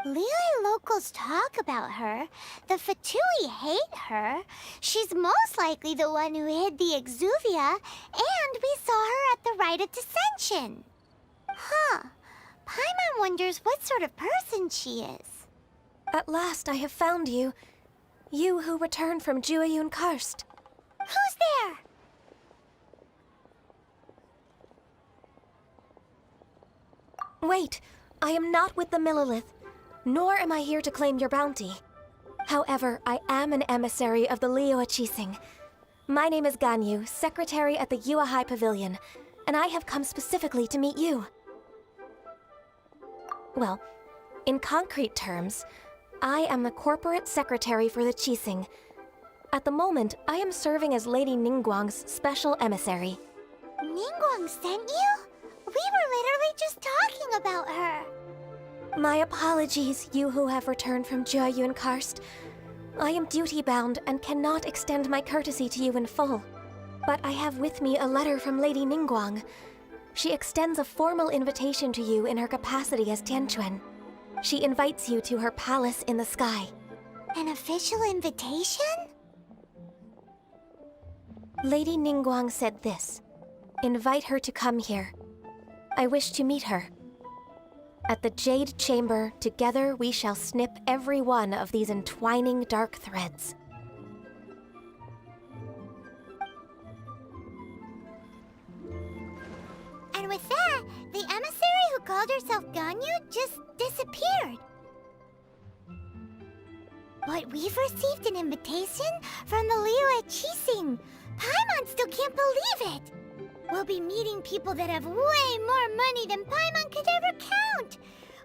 Liyue locals talk about her. The Fatui hate her. She's most likely the one who hid the exuvia, and we saw her at the rite of dissension. Huh. Paimon wonders what sort of person she is. At last I have found you. You who returned from Jueyun Karst. Who's there? Wait, I am not with the Millilith, nor am I here to claim your bounty. However, I am an emissary of the Liyue Qixing. My name is Ganyu, secretary at the Yue High Pavilion, and I have come specifically to meet you. Well, in concrete terms, I am the corporate secretary for the Qixing. At the moment, I am serving as Lady Ningguang's special emissary. Ningguang sent you? We were literally just talking about her. My apologies, you who have returned from Jueyun Karst. I am duty-bound and cannot extend my courtesy to you in full. But I have with me a letter from Lady Ningguang. She extends a formal invitation to you in her capacity as Tianquan. She invites you to her palace in the sky. An official invitation? Lady Ningguang said this. Invite her to come here. I wish to meet her. At the Jade Chamber, together we shall snip every one of these entwining dark threads. And with that, the emissary who called herself Ganyu just disappeared. But we've received an invitation from the Liyue Qixing. Paimon still can't believe it. We'll be meeting people that have way more money than Paimon could ever count.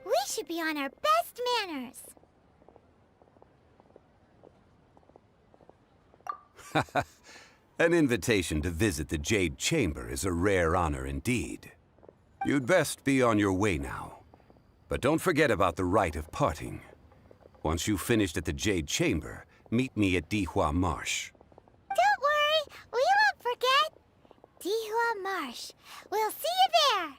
We should be on our best manners. An invitation to visit the Jade Chamber is a rare honor indeed. You'd best be on your way now. But don't forget about the rite of parting. Once you've finished at the Jade Chamber, meet me at Dihua Marsh. Don't worry, we won't forget. Dihua Marsh. We'll see you there.